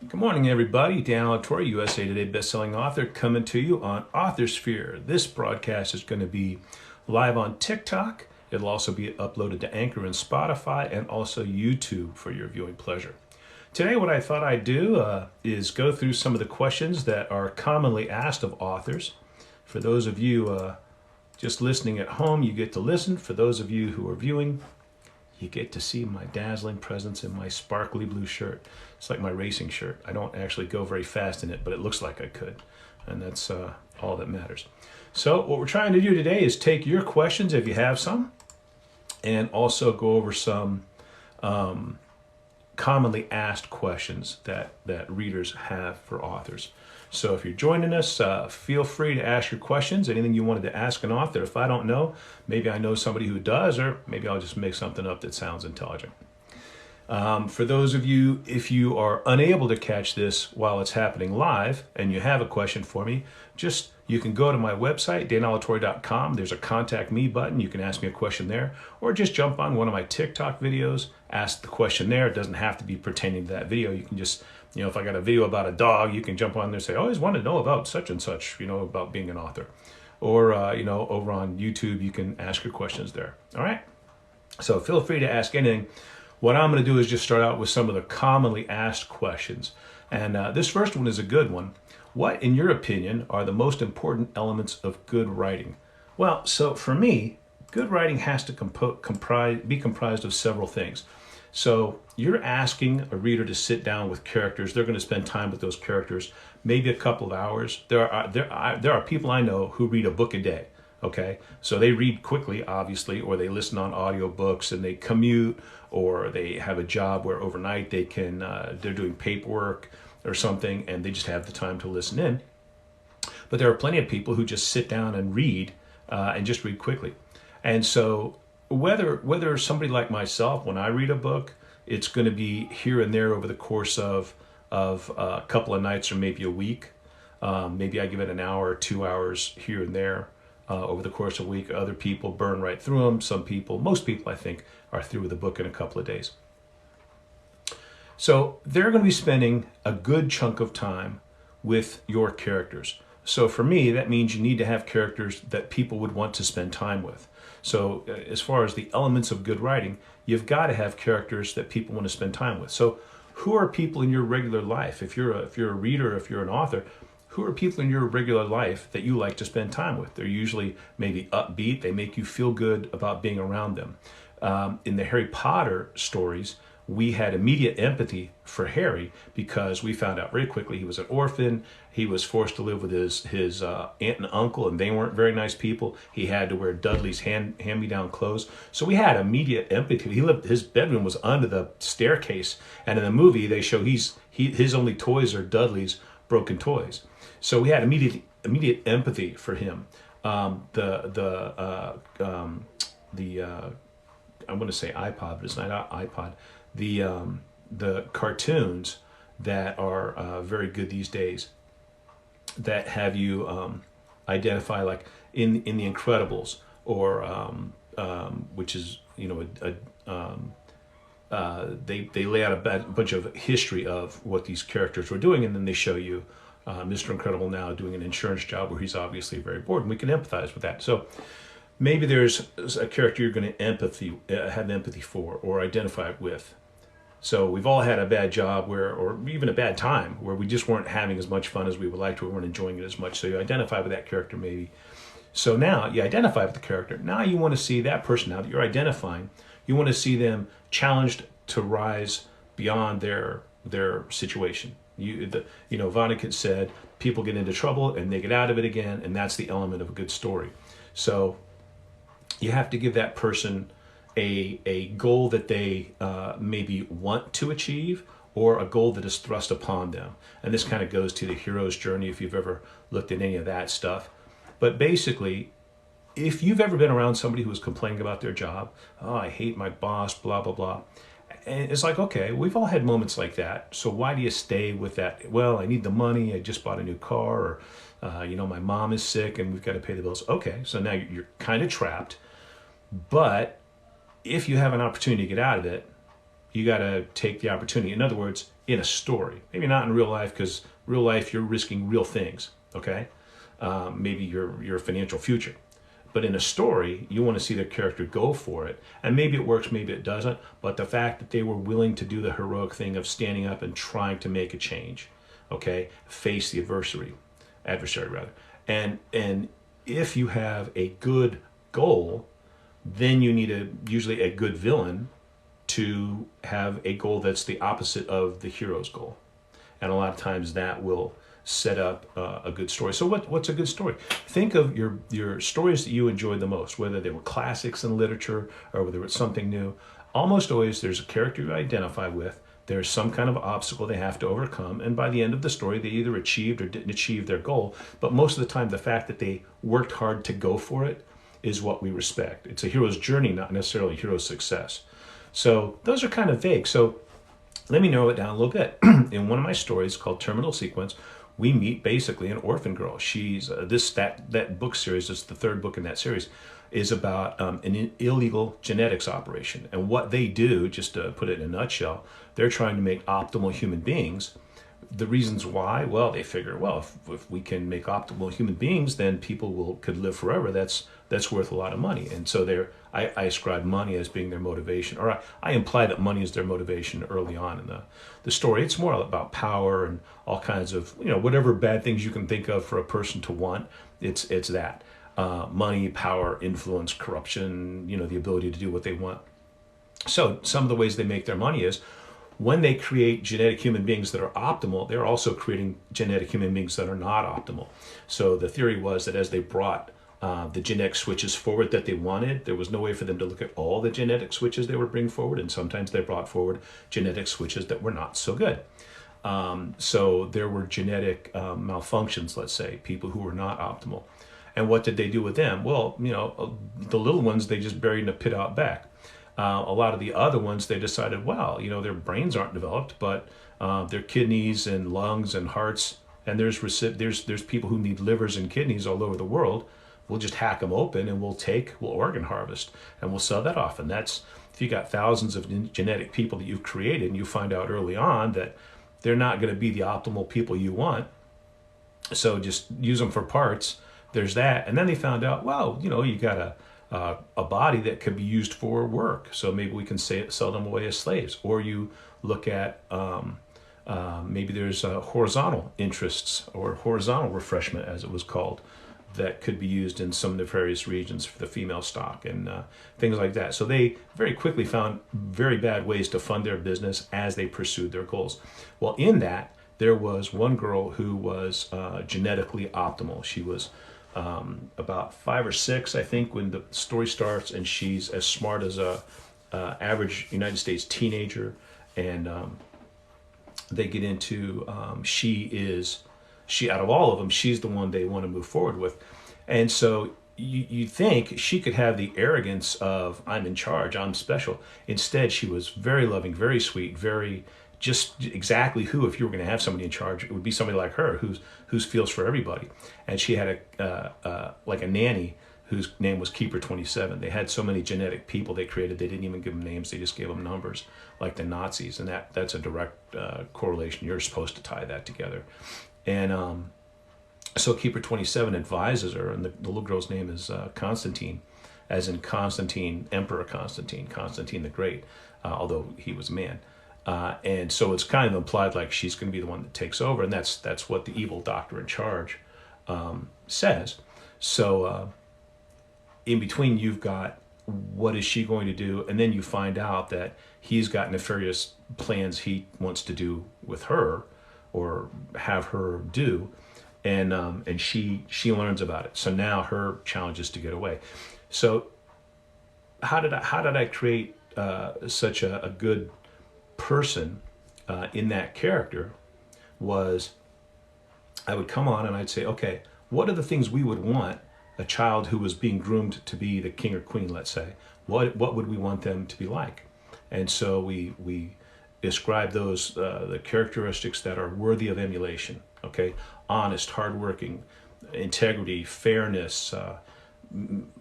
Good morning, everybody. Dan Alatorre, USA Today bestselling author, coming to you on Authorsphere. This broadcast is going to be live on TikTok. It'll also be uploaded to Anchor and Spotify and also YouTube for your viewing pleasure. Today, what I thought I'd do is go through some of the questions that are commonly asked of authors. For those of you just listening at home, you get to listen. For those of you who are viewing, you get to see my dazzling presence in my sparkly blue shirt. It's like my racing shirt. I don't actually go very fast in it, but it looks like I could. And that's all that matters. So what we're trying to do today is take your questions, if you have some, and also go over some commonly asked questions that readers have for authors. So if you're joining us, feel free to ask your questions, anything you wanted to ask an author. If I don't know, maybe I know somebody who does, or maybe I'll just make something up that sounds intelligent. For those of you, if you are unable to catch this while it's happening live and you have a question for me, you can go to my website, danalatorre.com. There's a contact me button. You can ask me a question there, or just jump on one of my TikTok videos, ask the question there. It doesn't have to be pertaining to that video. You can just, if I got a video about a dog, you can jump on there and say, I always want to know about such and such, about being an author. Or, over on YouTube, you can ask your questions there. All right. So feel free to ask anything. What I'm going to do is just start out with some of the commonly asked questions. And this first one is a good one. What, in your opinion, are the most important elements of good writing? Well, so for me, good writing has to be comprised of several things. So you're asking a reader to sit down with characters. They're going to spend time with those characters, maybe a couple of hours. There are people I know who read a book a day. Okay, so they read quickly, obviously, or they listen on audiobooks, and they commute, or they have a job where overnight they're doing paperwork or something, and they just have the time to listen in. But there are plenty of people who just sit down and read, and just read quickly. And so whether somebody like myself, when I read a book, it's going to be here and there over the course of a couple of nights or maybe a week. Maybe I give it an hour or 2 hours here and there. Over the course of a week. Other people burn right through them. Most people, I think, are through with the book in a couple of days. So they're going to be spending a good chunk of time with your characters. So for me, that means you need to have characters that people would want to spend time with. So as far as the elements of good writing, you've got to have characters that people want to spend time with. So who are people in your regular life? If you're a reader, if you're an author, who are people in your regular life that you like to spend time with? They're usually maybe upbeat. They make you feel good about being around them. In the Harry Potter stories, we had immediate empathy for Harry because we found out very quickly he was an orphan. He was forced to live with his aunt and uncle, and they weren't very nice people. He had to wear Dudley's hand-me-down clothes. So we had immediate empathy. His bedroom was under the staircase, and in the movie they show his only toys are Dudley's broken toys. So we had immediate empathy for him. I'm going to say iPod, but it's not iPod. The cartoons that are very good these days that have you identify, like in The Incredibles, or which is they lay out a bunch of history of what these characters were doing, and then they show you Mr. Incredible now doing an insurance job where he's obviously very bored, and we can empathize with that. So maybe there's a character you're going to have empathy for or identify with. So we've all had a bad job or even a bad time where we just weren't having as much fun as we would like to, or weren't enjoying it as much. So you identify with that character maybe. So now you identify with the character. Now you want to see that person, now that you're identifying, you want to see them challenged to rise beyond their situation. Vonnegut said, people get into trouble and they get out of it again, and that's the element of a good story. So you have to give that person a goal that they maybe want to achieve, or a goal that is thrust upon them. And this kind of goes to the hero's journey if you've ever looked at any of that stuff. But basically, if you've ever been around somebody who was complaining about their job, oh, I hate my boss, blah, blah, blah. And it's like, okay, we've all had moments like that. So why do you stay with that? Well, I need the money. I just bought a new car, or, my mom is sick and we've got to pay the bills. Okay, so now you're kind of trapped. But if you have an opportunity to get out of it, you got to take the opportunity. In other words, in a story. Maybe not in real life, because real life you're risking real things. Okay, maybe your financial future. But in a story, you want to see the character go for it. And maybe it works, maybe it doesn't. But the fact that they were willing to do the heroic thing of standing up and trying to make a change, okay, face the adversary rather. And if you have a good goal, then you need usually a good villain to have a goal that's the opposite of the hero's goal. And a lot of times that will set up a good story. So what's a good story? Think of your stories that you enjoyed the most, whether they were classics in literature or whether it's something new. Almost always there's a character you identify with. There's some kind of obstacle they have to overcome, and by the end of the story they either achieved or didn't achieve their goal. But most of the time the fact that they worked hard to go for it is what we respect. It's a hero's journey, not necessarily a hero's success. So those are kind of vague. So let me narrow it down a little bit. In one of my stories called Terminal Sequence, we meet basically an orphan girl. She's that book series, it's the third book in that series, is about an illegal genetics operation. And what they do, just to put it in a nutshell, they're trying to make optimal human beings. The reasons why, well, they figure, well, if we can make optimal human beings, then people could live forever. That's worth a lot of money. And so I ascribe money as being their motivation, or I imply that money is their motivation early on in the story. It's more about power and all kinds of, whatever bad things you can think of for a person to want. It's that money, power, influence, corruption, the ability to do what they want. So some of the ways they make their money is when they create genetic human beings that are optimal, they're also creating genetic human beings that are not optimal. So the theory was that as they brought the genetic switches forward that they wanted, there was no way for them to look at all the genetic switches they were bringing forward, and sometimes they brought forward genetic switches that were not so good. So there were genetic malfunctions, let's say, people who were not optimal. And what did they do with them? Well, the little ones they just buried in a pit out back. A lot of the other ones, they decided, well, their brains aren't developed, but their kidneys and lungs and hearts, and there's people who need livers and kidneys all over the world. We'll just hack them open and we'll organ harvest and we'll sell that off. And that's, if you got thousands of genetic people that you've created and you find out early on that they're not going to be the optimal people you want, so just use them for parts. There's that. And then they found out, well, you got a body that could be used for work. So maybe we can sell them away as slaves. Or you look at maybe there's horizontal interests or horizontal refreshment, as it was called, that could be used in some of the various regions for the female stock and things like that. So they very quickly found very bad ways to fund their business as they pursued their goals. Well, in that, there was one girl who was genetically optimal. She was about 5 or 6, I think, when the story starts, and she's as smart as a average United States teenager. And they get into she out of all of them, she's the one they want to move forward with. And so you think she could have the arrogance of, I'm in charge, I'm special. Instead, she was very loving, very sweet, very just exactly who, if you were going to have somebody in charge, it would be somebody like her who feels for everybody. And she had like a nanny whose name was Keeper 27. They had so many genetic people they created, they didn't even give them names, they just gave them numbers, like the Nazis. And that's a direct correlation. You're supposed to tie that together. And so Keeper 27 advises her, and the little girl's name is Constantine, as in Constantine, Emperor Constantine the Great, although he was a man. And so it's kind of implied like she's going to be the one that takes over, and that's what the evil doctor in charge says. So in between, you've got what is she going to do, and then you find out that he's got nefarious plans he wants to do with her, or have her do, and she learns about it. So now her challenge is to get away. So how did I create such a good person in that character? Was I would come on and I'd say, okay, what are the things we would want a child who was being groomed to be the king or queen, let's say, what would we want them to be like? And so we describe those the characteristics that are worthy of emulation. Okay, honest, hardworking, integrity, fairness,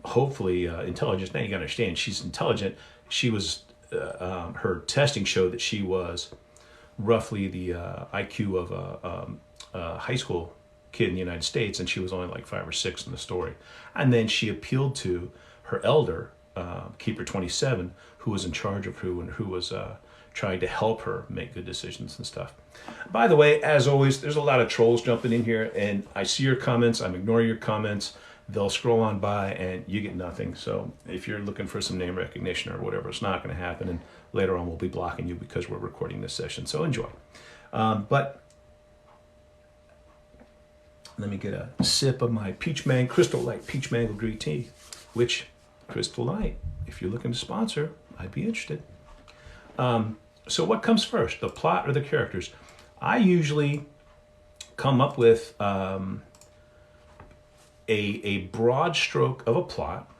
hopefully intelligence. Now you got to understand, she's intelligent. She was her testing showed that she was roughly the IQ of a high school kid in the United States, and she was only like 5 or 6 in the story. And then she appealed to her elder, Keeper 27, who was in charge of who was trying to help her make good decisions and stuff. By the way, as always, there's a lot of trolls jumping in here, and I see your comments. I'm ignoring your comments. They'll scroll on by, and you get nothing. So if you're looking for some name recognition or whatever, it's not going to happen. And later on, we'll be blocking you because we're recording this session. So enjoy. But let me get a sip of my Crystal Light Peach Mango Green Tea, which Crystal Light, if you're looking to sponsor, I'd be interested. So what comes first, the plot or the characters? I usually come up with a broad stroke of a plot,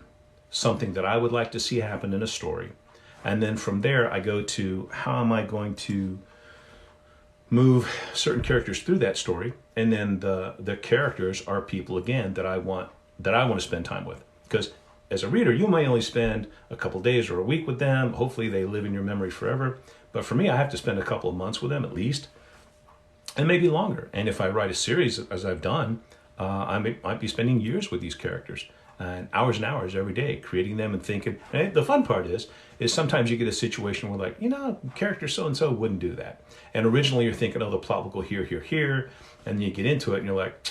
something that I would like to see happen in a story. And then from there, I go to how am I going to move certain characters through that story. And then the characters are people, again, that I want to spend time with. Because as a reader, you might only spend a couple days or a week with them. Hopefully they live in your memory forever. But for me, I have to spend a couple of months with them at least, and maybe longer. And if I write a series, as I've done, I might be spending years with these characters and hours every day, creating them and thinking. And the fun part is sometimes you get a situation where like, character so-and-so wouldn't do that. And originally you're thinking, oh, the plot will go here, here, here. And you get into it and you're like,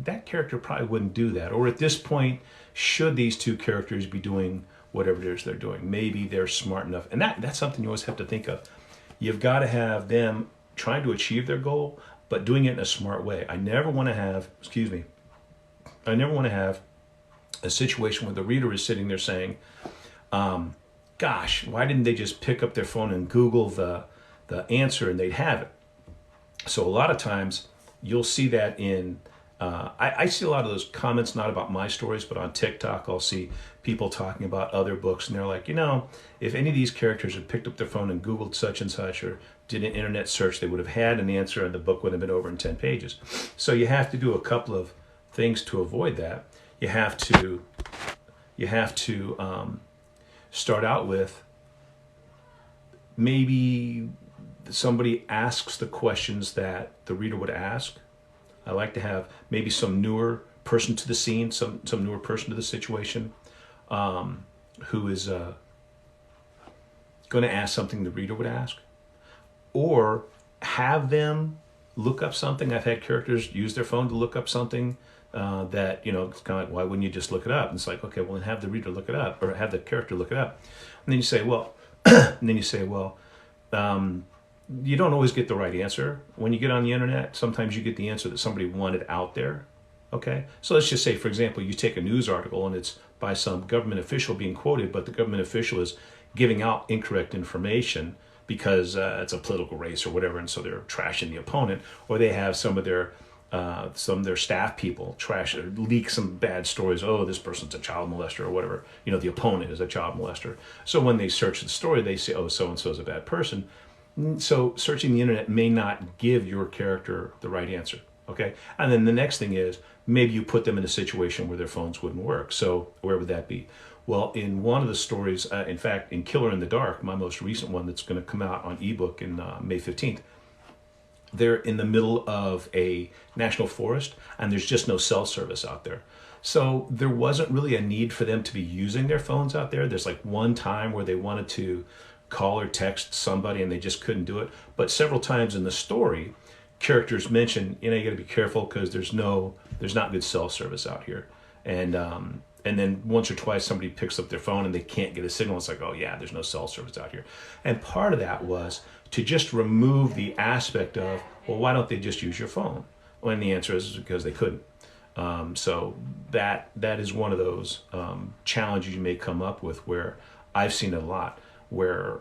that character probably wouldn't do that. Or at this point, should these two characters be doing whatever it is they're doing? Maybe they're smart enough. And that's something you always have to think of. You've got to have them trying to achieve their goal, but doing it in a smart way. I never want to have a situation where the reader is sitting there saying, gosh, why didn't they just pick up their phone and Google the answer and they'd have it? So a lot of times you'll see that in, I see a lot of those comments, not about my stories, but on TikTok, I'll see people talking about other books and they're like, if any of these characters had picked up their phone and Googled such and such or did an internet search, they would have had an answer and the book would have been over in 10 pages. So you have to do a couple of things to avoid that. You have to start out with maybe somebody asks the questions that the reader would ask. I like to have maybe some newer person to the scene, some newer person to the situation, who is going to ask something the reader would ask, or have them look up something. I've had characters use their phone to look up something that, it's kind of like, why wouldn't you just look it up? And it's like, okay, well, then have the reader look it up, or have the character look it up. And then you say, you don't always get the right answer. When you get on the internet, sometimes you get the answer that somebody wanted out there. Okay, so let's just say, for example, you take a news article and it's by some government official being quoted, but the government official is giving out incorrect information because it's a political race or whatever, and so they're trashing the opponent, or they have some of their staff people trash or leak some bad stories. Oh, this person's a child molester or whatever. The opponent is a child molester. So when they search the story, they say, oh, so-and-so is a bad person. So searching the internet may not give your character the right answer. Okay, and then the next thing is maybe you put them in a situation where their phones wouldn't work. So where would that be? Well, in one of the stories, in fact, in Killer in the Dark, my most recent one that's going to come out on ebook in May 15th, they're in the middle of a national forest and there's just no cell service out there. So there wasn't really a need for them to be using their phones out there. There's like one time where they wanted to call or text somebody and they just couldn't do it. But several times in the story, characters mention, you got to be careful because there's not good cell service out here. And then once or twice somebody picks up their phone and they can't get a signal. It's like, oh yeah, there's no cell service out here. And part of that was to just remove the aspect of, well, why don't they just use your phone? When the answer is because they couldn't. So that is one of those challenges you may come up with, where I've seen it a lot, where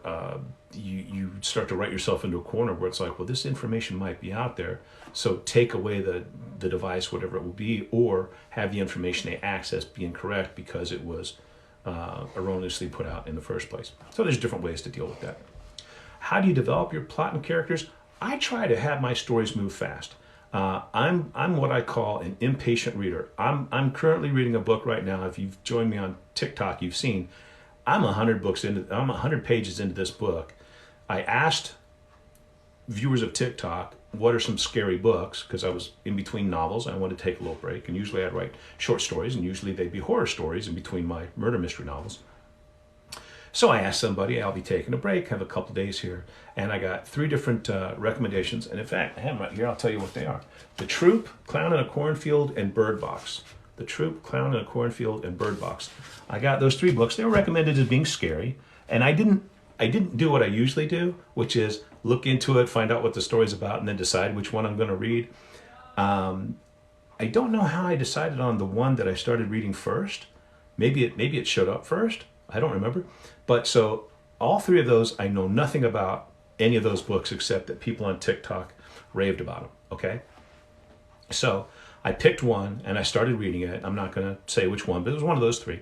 you start to write yourself into a corner where it's like, well, this information might be out there, so take away the device, whatever it will be, or have the information they access be incorrect because it was erroneously put out in the first place. So there's different ways to deal with that. How do you develop your plot and characters? I try to have my stories move fast. I'm what I call an impatient reader. I'm currently reading a book right now. If you've joined me on TikTok, you've seen I'm 100 pages into this book. I asked viewers of TikTok, what are some scary books? Because I was in between novels. I wanted to take a little break. And usually I'd write short stories, and usually they'd be horror stories in between my murder mystery novels. So I asked somebody, I'll be taking a break, have a couple days here. And I got 3 different recommendations. And in fact, I have them right here. I'll tell you what they are. The Troop, Clown in a Cornfield, and Bird Box. The Troop, Clown in a Cornfield, and Bird Box. I got those 3 books. They were recommended as being scary. And I didn't do what I usually do, which is look into it, find out what the story's about, and then decide which one I'm going to read. I don't know how I decided on the one that I started reading first. Maybe it showed up first. I don't remember. But so all 3 of those, I know nothing about any of those books except that people on TikTok raved about them. Okay. So I picked one and I started reading it. I'm not going to say which one, but it was one of those 3.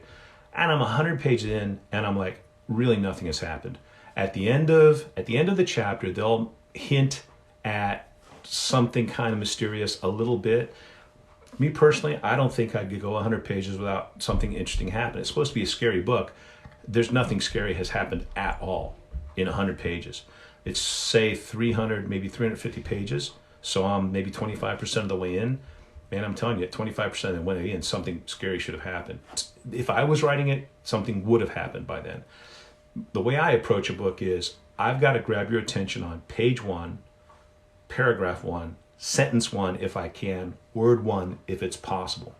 And I'm 100 pages in, and I'm like, really nothing has happened. At the end of the chapter, they'll hint at something kind of mysterious a little bit. Me personally, I don't think I could go 100 pages without something interesting happening. It's supposed to be a scary book. There's nothing scary has happened at all in 100 pages. It's say 300, maybe 350 pages. So I'm maybe 25% of the way in. Man, I'm telling you, 25% of the way in, something scary should have happened. If I was writing it, something would have happened by then. The way I approach a book is I've got to grab your attention on page 1, paragraph 1, sentence 1 if I can, word 1 if it's possible.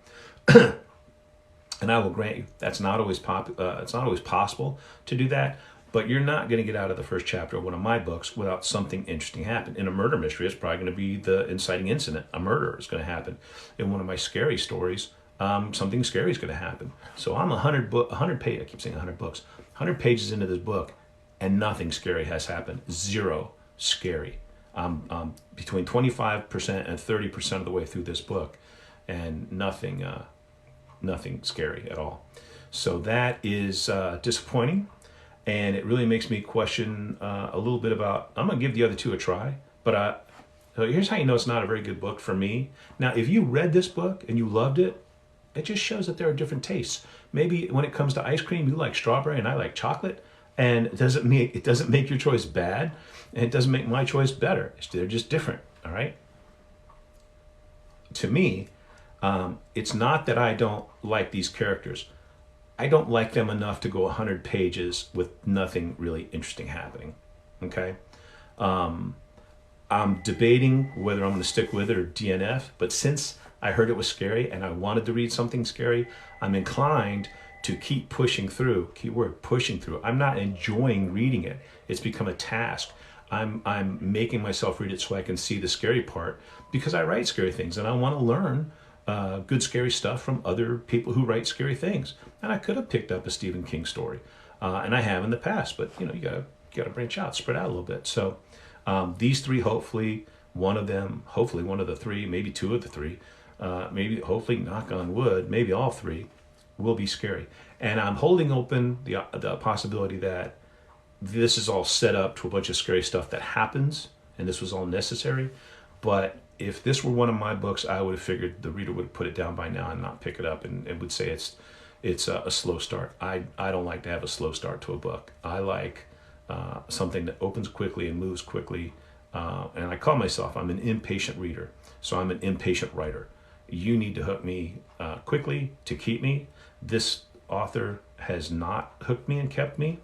And I will grant you that's not always it's not always possible to do that, but you're not going to get out of the first chapter of one of my books without something interesting happening. In a murder mystery, it's probably going to be the inciting incident. A murder is going to happen. In one of my scary stories, something scary is going to happen. So I'm 100 pages. I keep saying 100 books. 100 pages into this book, and nothing scary has happened. Zero scary. Between 25% and 30% of the way through this book, and nothing scary at all. So that is disappointing, and it really makes me question a little bit about. I'm gonna give the other 2 a try, but so here's how you know it's not a very good book for me. Now, if you read this book and you loved it, it just shows that there are different tastes. Maybe when it comes to ice cream, you like strawberry and I like chocolate, and it doesn't make your choice bad, and it doesn't make my choice better. They're just different, all right? To me, it's not that I don't like these characters. I don't like them enough to go 100 pages with nothing really interesting happening, okay? I'm debating whether I'm going to stick with it or DNF, but since I heard it was scary and I wanted to read something scary, I'm inclined to keep pushing through. Keyword, pushing through. I'm not enjoying reading it. It's become a task. I'm making myself read it so I can see the scary part, because I write scary things and I want to learn good scary stuff from other people who write scary things. And I could have picked up a Stephen King story, and I have in the past, but you gotta branch out, spread out a little bit. So these 3, hopefully one of the 3, maybe 2 of the 3, maybe hopefully, knock on wood, maybe all 3 will be scary. And I'm holding open the possibility that this is all set up to a bunch of scary stuff that happens, and this was all necessary. But if this were one of my books, I would have figured the reader would put it down by now and not pick it up, and would say it's a slow start. I don't like to have a slow start to a book. I like something that opens quickly and moves quickly. And I call myself, I'm an impatient reader. So I'm an impatient writer. You need to hook me quickly to keep me. This author has not hooked me and kept me.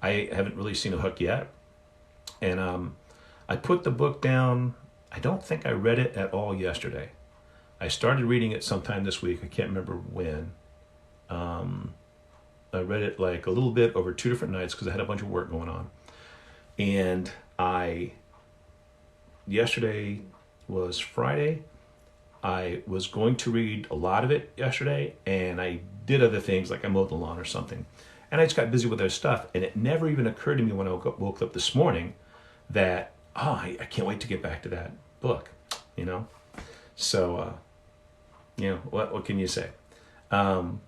I haven't really seen a hook yet. And I put the book down. I don't think I read it at all yesterday. I started reading it sometime this week. I can't remember when. I read it like a little bit over 2 different nights because I had a bunch of work going on. And yesterday was Friday. I was going to read a lot of it yesterday, and I did other things, like I mowed the lawn or something. And I just got busy with other stuff, and it never even occurred to me when I woke up this morning that, I can't wait to get back to that book, So, what can you say? So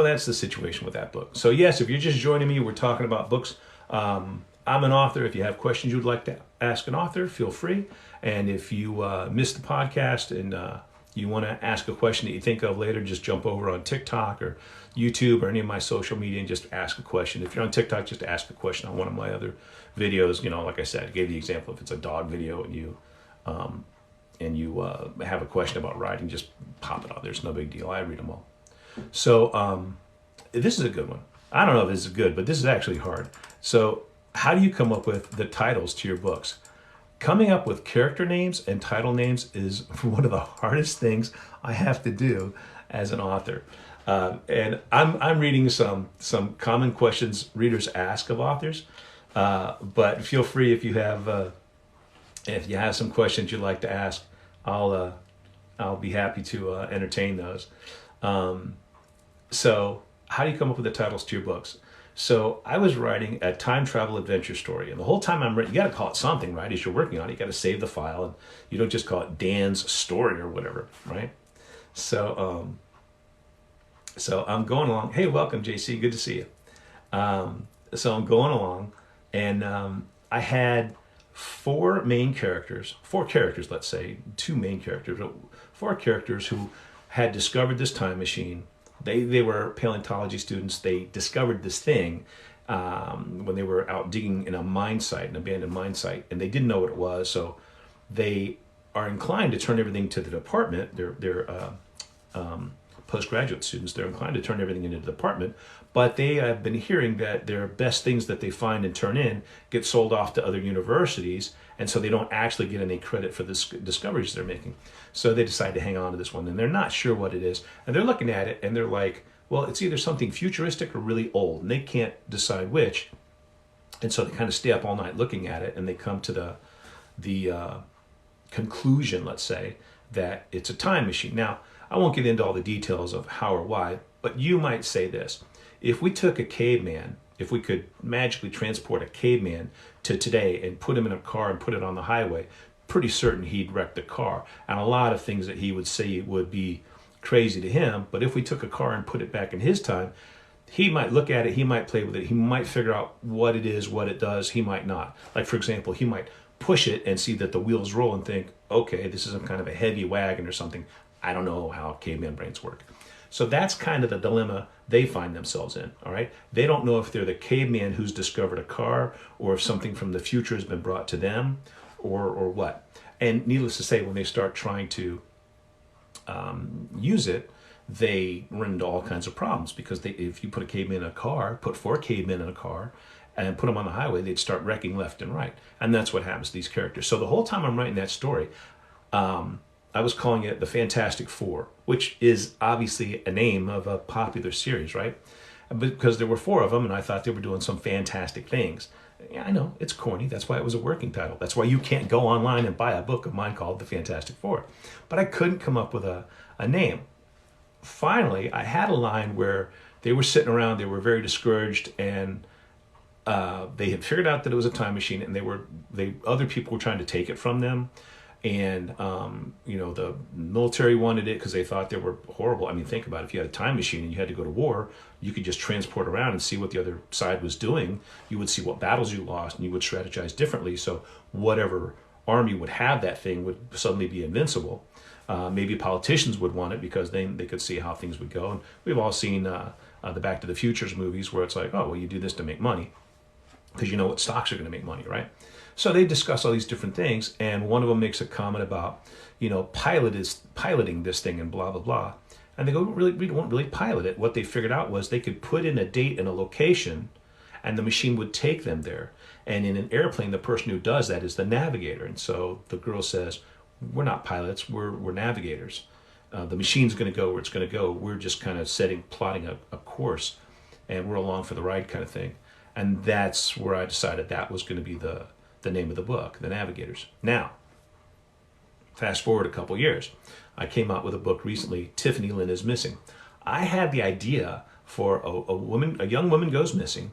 that's the situation with that book. So yes, if you're just joining me, we're talking about books. I'm an author. If you have questions you'd like to ask an author, feel free. And if you missed the podcast and You want to ask a question that you think of later, just jump over on TikTok or YouTube or any of my social media and just ask a question. If you're on TikTok, just ask a question on one of my other videos. You know, like I said, I gave the example, if it's a dog video and you have a question about riding, just pop it on. There's no big deal. I read them all. So this is a good one. I don't know if this is good, but this is actually hard. So how do you come up with the titles to your books? Coming up with character names and title names is one of the hardest things I have to do as an author. And I'm reading some common questions readers ask of authors. But feel free, if you have some questions you'd like to ask, I'll be happy to entertain those. So how do you come up with the titles to your books? So I was writing a time travel adventure story, and the whole time I'm writing, you got to call it something, right? As you're working on it, you got to save the file, and you don't just call it Dan's story or whatever, right? So I'm going along. Hey, welcome, JC. Good to see you. So I'm going along, and I had four characters, let's say, two main characters, four characters who had discovered this time machine. They were paleontology students. They discovered this thing when they were out digging in a mine site, an abandoned mine site, and they didn't know what it was. So they are inclined to turn everything to the department. They're postgraduate students. They're inclined to turn everything into the department, but they have been hearing that their best things that they find and turn in get sold off to other universities, and so they don't actually get any credit for the discoveries they're making. So they decide to hang on to this one, and they're not sure what it is, and they're looking at it and they're like, well, it's either something futuristic or really old, and they can't decide which. And so they kind of stay up all night looking at it, and they come to the conclusion, let's say, that it's a time machine. Now, I won't get into all the details of how or why, but you might say this: if we took a caveman, if we could magically transport a caveman to today and put him in a car and put it on the highway, pretty certain he'd wreck the car. And a lot of things that he would say would be crazy to him, but if we took a car and put it back in his time, he might look at it, he might play with it, he might figure out what it is, what it does, he might not. Like, for example, he might push it and see that the wheels roll and think, okay, this is some kind of a heavy wagon or something. I don't know how caveman brains work. So that's kind of the dilemma they find themselves in, all right? They don't know if they're the caveman who's discovered a car, or if something from the future has been brought to them, or what. And needless to say, when they start trying to use it, they run into all kinds of problems, because if you put a caveman in a car, put four cavemen in a car, and put them on the highway, they'd start wrecking left and right. And that's what happens to these characters. So the whole time I'm writing that story, I was calling it the Fantastic Four, which is obviously a name of a popular series, right? Because there were four of them, and I thought they were doing some fantastic things. Yeah, I know, it's corny. That's why it was a working title. That's why you can't go online and buy a book of mine called The Fantastic Four. But I couldn't come up with a name. Finally, I had a line where they were sitting around, they were very discouraged, and they had figured out that it was a time machine, and other people were trying to take it from them. And, the military wanted it because they thought they were horrible. I mean, think about it. If you had a time machine and you had to go to war, you could just transport around and see what the other side was doing. You would see what battles you lost, and you would strategize differently. So whatever army would have that thing would suddenly be invincible. Maybe politicians would want it because they could see how things would go. And we've all seen the Back to the Futures movies where it's like, oh, well, you do this to make money because you know what stocks are going to make money, right? So they discuss all these different things, and one of them makes a comment about, piloting this thing and blah, blah, blah. And they go, we won't really pilot it. What they figured out was they could put in a date and a location, and the machine would take them there. And in an airplane, the person who does that is the navigator. And so the girl says, we're not pilots, we're navigators. The machine's going to go where it's going to go. We're just kind of plotting a course, and we're along for the ride kind of thing. And that's where I decided that was going to be the name of the book, The Navigators. Now, fast forward a couple years. I came out with a book recently, Tiffany Lynn is Missing. I had the idea for a young woman goes missing,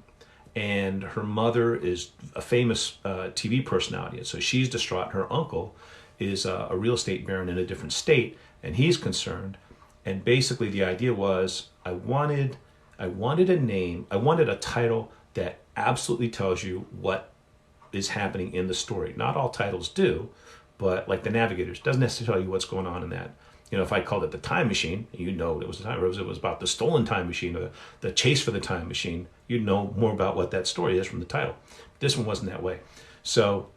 and her mother is a famous TV personality. So she's distraught. Her uncle is a real estate baron in a different state, and he's concerned. And basically the idea was I wanted a name, I wanted a title that absolutely tells you what is happening in the story. Not all titles do, but like The Navigators doesn't necessarily tell you what's going on in that You know, if I called it the time machine, you'd know it was the time. Or if it was about the stolen time machine or the chase for the time machine, you'd know more about what that story is from the title. This one wasn't that way. So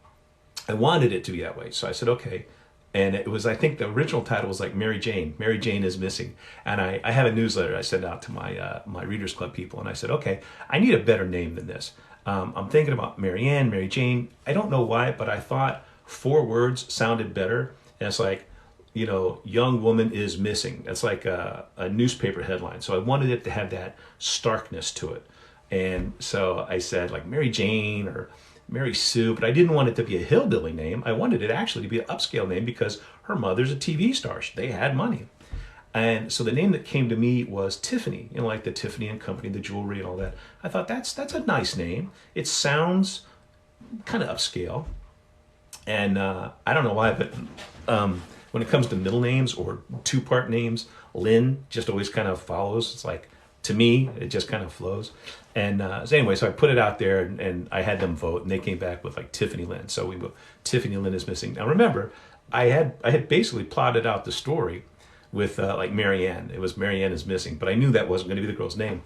I wanted it to be that way. So I said, okay. And it was, I think the original title was like Mary Jane. Mary Jane is missing. And I have a newsletter I sent out to my Readers Club people. And I said, okay, I need a better name than this. I'm thinking about Mary Ann, Mary Jane. I don't know why, but I thought 4 words sounded better. And it's like, you know, young woman is missing. It's like a newspaper headline. So I wanted it to have that starkness to it. And so I said like Mary Jane or Mary Sue, but I didn't want it to be a hillbilly name. I wanted it actually to be an upscale name because her mother's a TV star. They had money. And so the name that came to me was Tiffany, you know, like the Tiffany and Company, the jewelry and all that. I thought that's a nice name. It sounds kind of upscale. And I don't know why, but when it comes to middle names or 2-part names, Lynn just always kind of follows. It's like, to me, it just kind of flows. And so anyway, so I put it out there and I had them vote and they came back with like Tiffany Lynn. So we go, Tiffany Lynn is missing. Now remember, I had basically plotted out the story with like Mary Ann. It was Mary Ann is missing, but I knew that wasn't going to be the girl's name.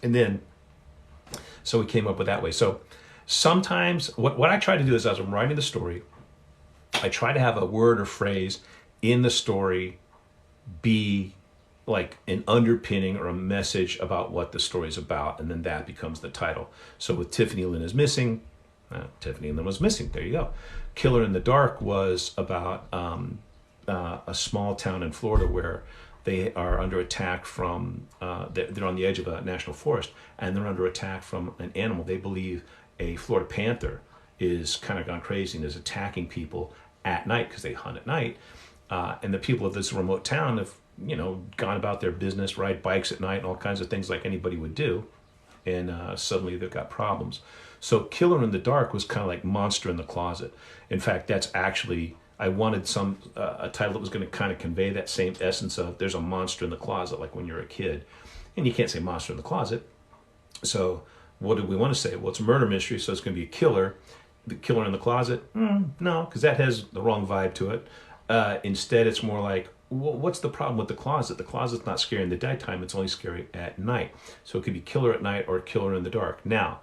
And then, so we came up with that way. So sometimes what I try to do is as I'm writing the story, I try to have a word or phrase in the story be like an underpinning or a message about what the story is about, and then that becomes the title. So with Tiffany Lynn is missing, Tiffany Lynn was missing. There you go. Killer in the Dark was about a small town in Florida where they are under attack from, they're on the edge of a national forest, and they're under attack from an animal. They believe a Florida panther is kind of gone crazy and is attacking people at night because they hunt at night. And the people of this remote town have, you know, gone about their business, ride bikes at night and all kinds of things like anybody would do. And suddenly they've got problems. So Killer in the Dark was kind of like Monster in the Closet. In fact, that's actually, I wanted a title that was going to kind of convey that same essence of there's a monster in the closet, like when you're a kid. And you can't say monster in the closet. So what did we want to say? Well, it's a murder mystery, so it's going to be a killer. The killer in the closet? No, because that has the wrong vibe to it. Instead, it's more like, what's the problem with the closet? The closet's not scary in the daytime, it's only scary at night. So it could be killer at night or killer in the dark. Now,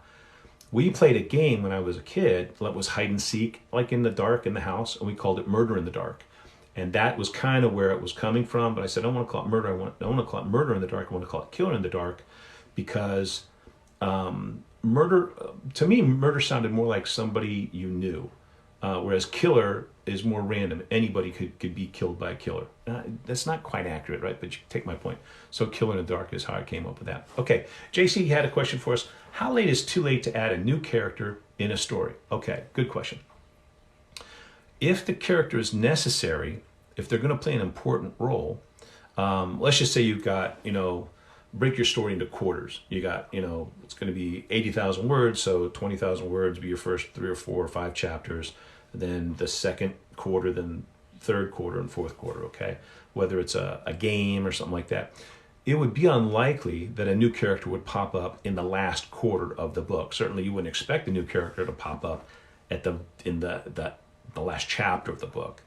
we played a game when I was a kid that was hide and seek, like in the dark in the house, and we called it Murder in the Dark. And that was kind of where it was coming from, but I said, I don't want to call it murder, I want to call it Murder in the Dark, I want to call it Killer in the Dark, because murder, to me, murder sounded more like somebody you knew. Whereas killer is more random. Anybody could be killed by a killer. That's not quite accurate, right? But you take my point. So Killer in the Dark is how I came up with that. Okay, JC had a question for us. How late is too late to add a new character in a story? Okay, good question. If the character is necessary, if they're going to play an important role, let's just say you've got, you know, break your story into quarters. You got, you know, it's going to be 80,000 words, so 20,000 words be your first 3 or 4 or 5 chapters. Then the second quarter, then third quarter and fourth quarter, okay? Whether it's a game or something like that. It would be unlikely that a new character would pop up in the last quarter of the book. Certainly you wouldn't expect a new character to pop up in the last chapter of the book.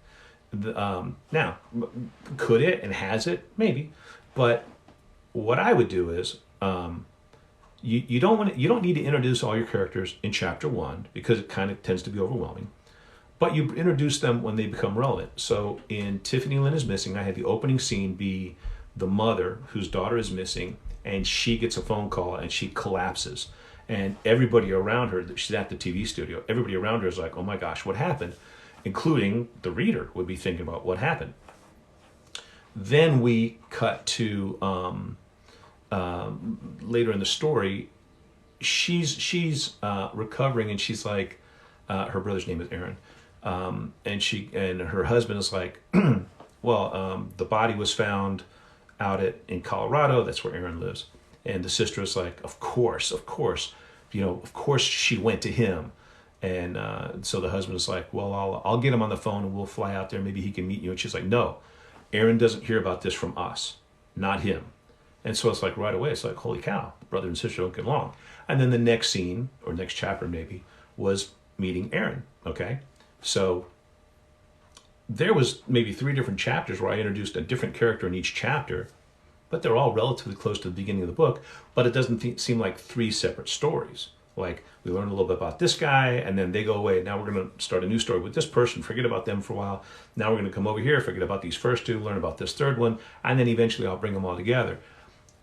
Now, could it and has it? Maybe. But what I would do is you don't need to introduce all your characters in chapter 1 because it kind of tends to be overwhelming. But you introduce them when they become relevant. So in Tiffany Lynn is Missing, I had the opening scene be the mother whose daughter is missing, and she gets a phone call and she collapses. And everybody around her, she's at the TV studio, everybody around her is like, oh my gosh, what happened? Including the reader would be thinking about what happened. Then we cut to later in the story, she's recovering and she's like, her brother's name is Aaron. And her husband is like, well, the body was found out in Colorado. That's where Aaron lives. And the sister is like, of course, you know, of course she went to him. And so the husband is like, well, I'll get him on the phone and we'll fly out there. Maybe he can meet you. And she's like, no, Aaron doesn't hear about this from us, not him. And so it's like right away, it's like, holy cow, brother and sister don't get along. And then the next scene, or next chapter maybe, was meeting Aaron, okay? So there was maybe 3 different chapters where I introduced a different character in each chapter, but they're all relatively close to the beginning of the book, but it doesn't seem like 3 separate stories. Like, we learn a little bit about this guy, and then they go away. Now we're going to start a new story with this person, forget about them for a while. Now we're going to come over here, forget about these first 2, learn about this third one, and then eventually I'll bring them all together.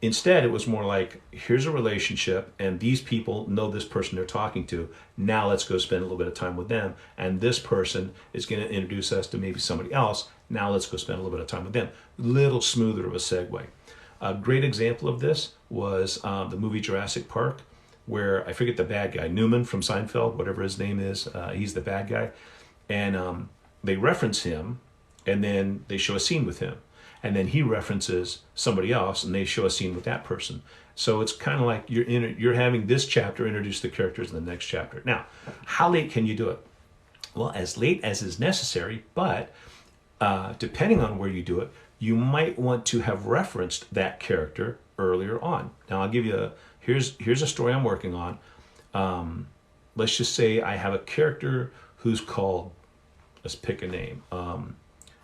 Instead, it was more like, here's a relationship, and these people know this person they're talking to. Now let's go spend a little bit of time with them. And this person is going to introduce us to maybe somebody else. Now let's go spend a little bit of time with them. Little smoother of a segue. A great example of this was the movie Jurassic Park, where I forget the bad guy, Newman from Seinfeld, whatever his name is, he's the bad guy. And they reference him, and then they show a scene with him. And then he references somebody else, and they show a scene with that person. So it's kind of like you're having this chapter introduce the characters in the next chapter. Now, how late can you do it? Well, as late as is necessary, but depending on where you do it, you might want to have referenced that character earlier on. Now, I'll give you here's a story I'm working on. Let's just say I have a character who's called, let's pick a name.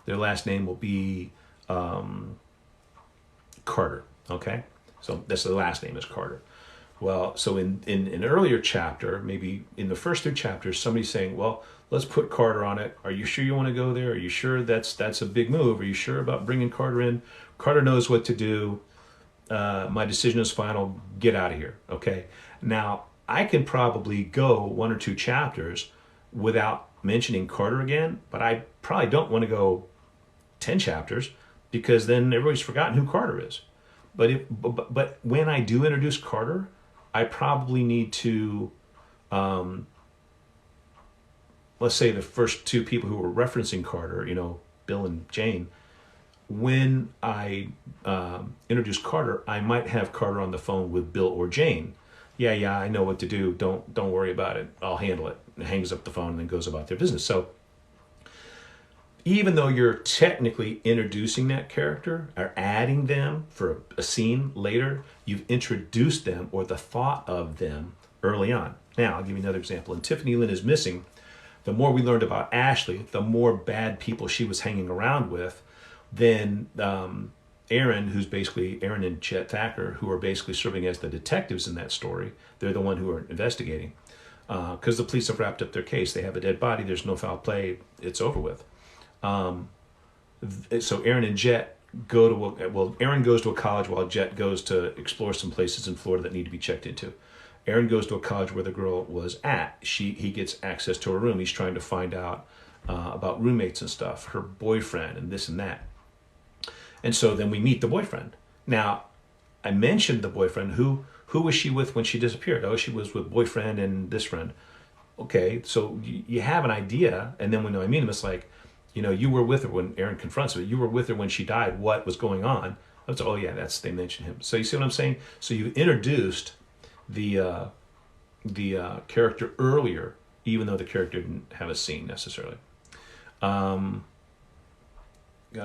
Their last name will be Carter, okay? So that's the last name is Carter. Well, so in an earlier chapter, maybe in the first 2 chapters, somebody's saying, well, let's put Carter on it. Are you sure you want to go there? Are you sure that's a big move? Are you sure about bringing Carter in? Carter knows what to do. My decision is final. Get out of here, okay? Now, I can probably go 1 or 2 chapters without mentioning Carter again, but I probably don't want to go 10 chapters, because then everybody's forgotten who Carter is. But when I do introduce Carter, I probably need to, let's say the first 2 people who were referencing Carter, Bill and Jane, when I introduce Carter, I might have Carter on the phone with Bill or Jane. Yeah, I know what to do. Don't worry about it. I'll handle it. And hangs up the phone and then goes about their business. So even though you're technically introducing that character or adding them for a scene later, you've introduced them or the thought of them early on. Now, I'll give you another example. In Tiffany Lynn is Missing, the more we learned about Ashley, the more bad people she was hanging around with, then Aaron, who's basically Aaron and Chet Thacker, who are basically serving as the detectives in that story. They're the one who are investigating. Because the police have wrapped up their case. They have a dead body. There's no foul play. It's over with. So Aaron and Jet go to, Aaron goes to a college while Jet goes to explore some places in Florida that need to be checked into. Aaron goes to a college where the girl was at. He gets access to her room. He's trying to find out about roommates and stuff, her boyfriend and this and that. And so then we meet the boyfriend. Now, I mentioned the boyfriend. Who was she with when she disappeared? Oh, she was with boyfriend and this friend. Okay, so you have an idea, and then when I meet him, it's like, you were with her when Aaron confronts her. You were with her when she died. What was going on? I was, oh yeah, they mentioned him. So you see what I'm saying? So you introduced the character earlier, even though the character didn't have a scene necessarily. Got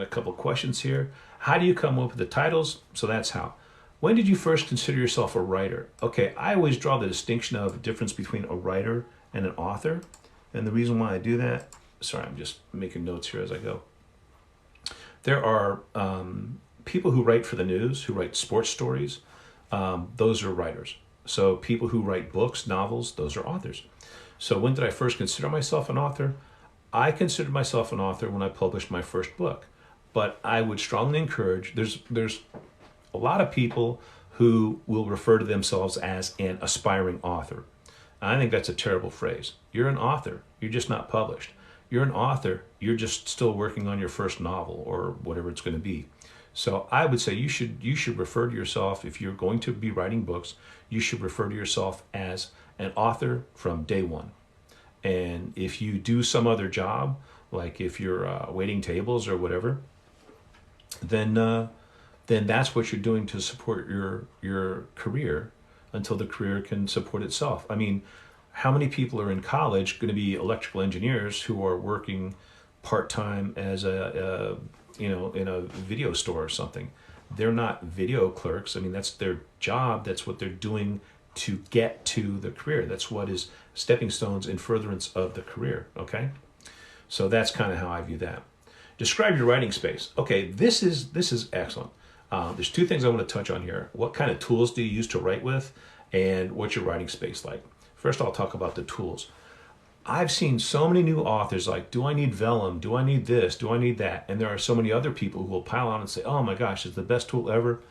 a couple questions here. How do you come up with the titles? So that's how. When did you first consider yourself a writer? Okay, I always draw the distinction of difference between a writer and an author. And the reason why I do that, sorry, I'm just making notes here as I go. There are people who write for the news, who write sports stories. Those are writers. So people who write books, novels, those are authors. So when did I first consider myself an author? I considered myself an author when I published my first book. But I would strongly encourage, there's a lot of people who will refer to themselves as an aspiring author. I think that's a terrible phrase. You're an author. You're just not published. You're an author. You're just still working on your first novel or whatever it's going to be. So I would say you should refer to yourself, if you're going to be writing books, you should refer to yourself as an author from day one. And if you do some other job, like if you're waiting tables or whatever, then that's what you're doing to support your career until the career can support itself. I mean, how many people are in college going to be electrical engineers who are working part-time as in a video store or something? They're not video clerks. I mean, that's their job. That's what they're doing to get to the career. That's what is stepping stones in furtherance of the career, okay? So that's kind of how I view that. Describe your writing space. Okay, this is excellent. There's two things I want to touch on here. What kind of tools do you use to write with, and what's your writing space like? First, I'll talk about the tools. I've seen so many new authors like, do I need vellum? Do I need this? Do I need that? And there are so many other people who will pile on and say, oh my gosh, it's the best tool ever.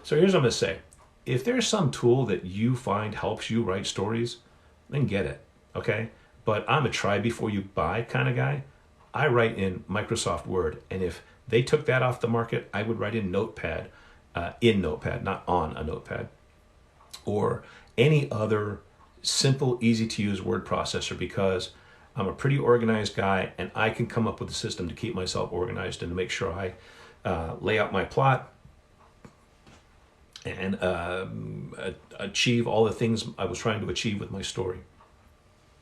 So here's what I'm going to say. If there's some tool that you find helps you write stories, then get it, okay? But I'm a try before you buy kind of guy. I write in Microsoft Word, and if they took that off the market, I would write in Notepad, not on a Notepad, or any other simple, easy to use word processor, because I'm a pretty organized guy and I can come up with a system to keep myself organized and to make sure I lay out my plot and achieve all the things I was trying to achieve with my story.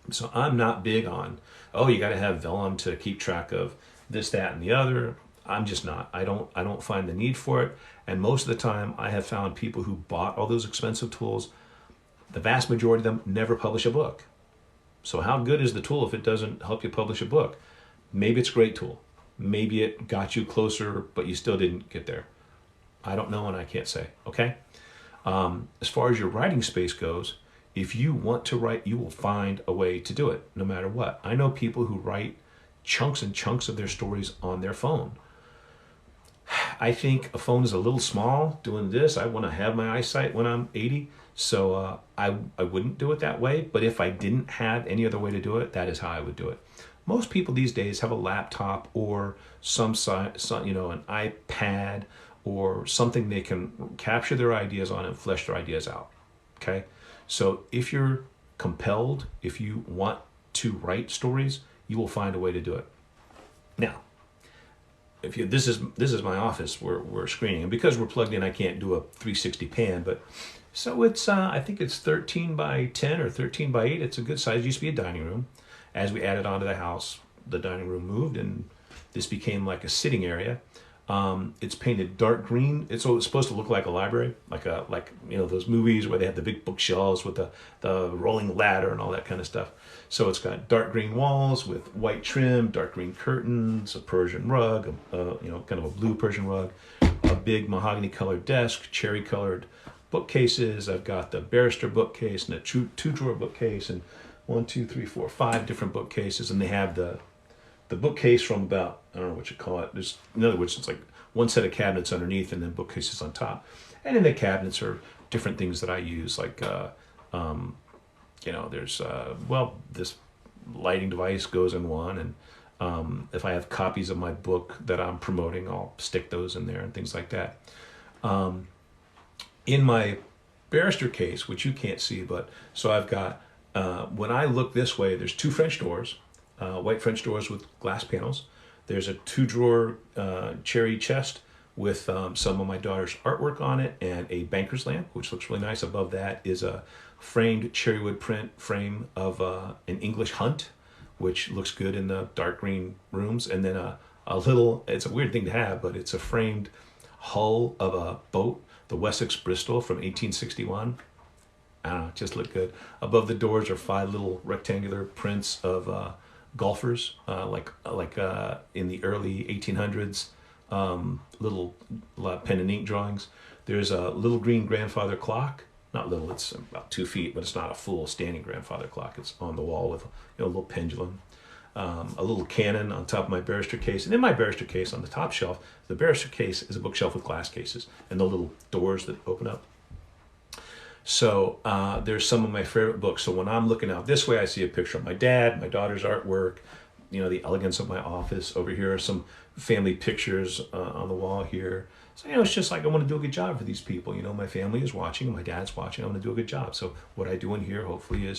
So I'm not big on, oh, you got to have vellum to keep track of this, that, and the other. I'm just not. I don't find the need for it. And most of the time I have found people who bought all those expensive tools, the vast majority of them never publish a book. So how good is the tool if it doesn't help you publish a book? Maybe it's a great tool. Maybe it got you closer, but you still didn't get there. I don't know and I can't say, okay? As far as your writing space goes, if you want to write, you will find a way to do it no matter what. I know people who write chunks and chunks of their stories on their phone. I think a phone is a little small doing this. I want to have my eyesight when I'm 80. So I wouldn't do it that way, but if I didn't have any other way to do it, that is how I would do it. Most people these days have a laptop or some an iPad or something they can capture their ideas on and flesh their ideas out. Okay, so if you're compelled, if you want to write stories, you will find a way to do it. Now, if you this is my office, we're screening, and because we're plugged in, I can't do a 360 pan, but. So it's, I think it's 13 by 10 or 13 by 8. It's a good size. It used to be a dining room. As we added on to the house, the dining room moved and this became like a sitting area. It's painted dark green. It's supposed to look like a library, like those movies where they have the big bookshelves with the rolling ladder and all that kind of stuff. So it's got dark green walls with white trim, dark green curtains, a Persian rug, kind of a blue Persian rug, a big mahogany colored desk, cherry colored bookcases. I've got the barrister bookcase and a two-drawer bookcase and 5 different bookcases, and they have the bookcase from about, I don't know what you call it. There's, in other words, it's like one set of cabinets underneath and then bookcases on top. And in the cabinets are different things that I use, like there's this lighting device goes in one, and if I have copies of my book that I'm promoting, I'll stick those in there and things like that. In my barrister case, which you can't see, but so I've got, when I look this way, there's 2 French doors, white French doors with glass panels. There's a 2-drawer cherry chest with some of my daughter's artwork on it and a banker's lamp, which looks really nice. Above that is a framed cherrywood print frame of an English hunt, which looks good in the dark green rooms. And then a little, it's a weird thing to have, but it's a framed hull of a boat, the Wessex Bristol from 1861. I don't know, it just looked good. Above the doors are 5 little rectangular prints of golfers, like in the early 1800s, little pen and ink drawings. There's a little green grandfather clock. Not little, it's about 2 feet, but it's not a full standing grandfather clock. It's on the wall with a little pendulum. A little cannon on top of my barrister case. And in my barrister case on the top shelf, the barrister case is a bookshelf with glass cases and the little doors that open up. So there's some of my favorite books. So when I'm looking out this way, I see a picture of my dad, my daughter's artwork, the elegance of my office. Over here are some family pictures on the wall here. So, it's just like I want to do a good job for these people. My family is watching, my dad's watching. I want to do a good job. So what I do in here hopefully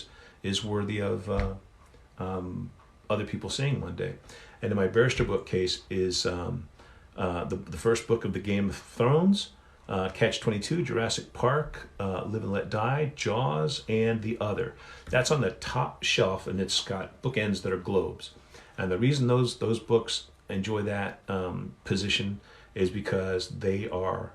is worthy of other people seeing one day. And in my barrister bookcase is the first book of the Game of Thrones, Catch-22, Jurassic Park, Live and Let Die, Jaws, and The Other. That's on the top shelf, and it's got bookends that are globes. And the reason those books enjoy that position is because they are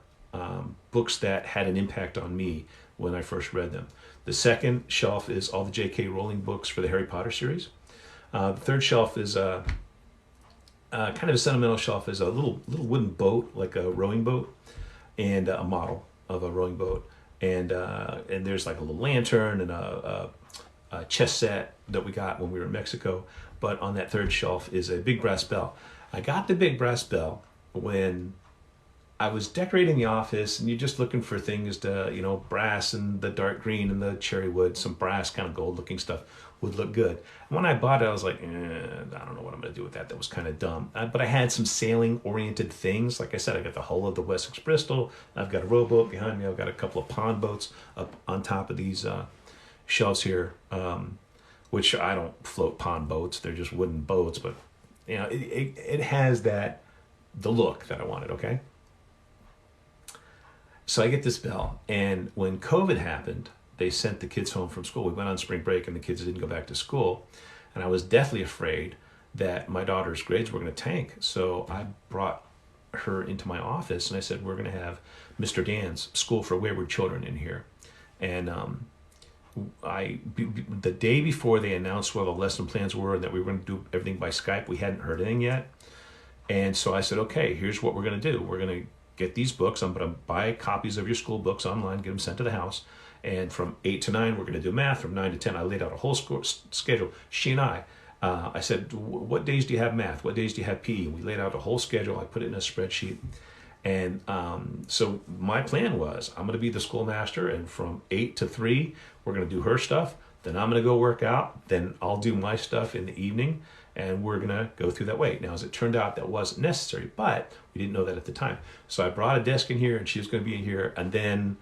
books that had an impact on me when I first read them. The second shelf is all the J.K. Rowling books for the Harry Potter series. The third shelf is kind of a sentimental shelf is a little wooden boat, like a rowing boat, and a model of a rowing boat, and there's like a little lantern and a chess set that we got when we were in Mexico. But on that third shelf is a big brass bell. I got the big brass bell when I was decorating the office, and you're just looking for things to, brass and the dark green and the cherry wood, some brass, kind of gold looking stuff would look good. And when I bought it, I was like, I don't know what I'm going to do with that. That was kind of dumb. But I had some sailing oriented things. Like I said, I got the hull of the Wessex Bristol. I've got a rowboat behind me. I've got a couple of pond boats up on top of these shelves here, which I don't float pond boats. They're just wooden boats, but it has the look that I wanted. Okay. So I get this bell, and when COVID happened, they sent the kids home from school. We went on spring break, and the kids didn't go back to school, and I was deathly afraid that my daughter's grades were going to tank. So I brought her into my office, and I said, we're going to have Mr. Dan's School for Wayward Children in here. And the day before they announced what the lesson plans were and that we were going to do everything by Skype, we hadn't heard anything yet. And so I said, okay, here's what we're going to do. We're going to get these books. I'm going to buy copies of your school books online, get them sent to the house. And from 8 to 9, we're going to do math. From 9 to 10, I laid out a whole schedule. She and I said, what days do you have math? What days do you have PE? We laid out a whole schedule. I put it in a spreadsheet. And so my plan was, I'm going to be the schoolmaster, and from 8 to 3, we're going to do her stuff. Then I'm going to go work out. Then I'll do my stuff in the evening, and we're going to go through that way. Now, as it turned out, that wasn't necessary, but we didn't know that at the time. So I brought a desk in here, and she was going to be in here, and then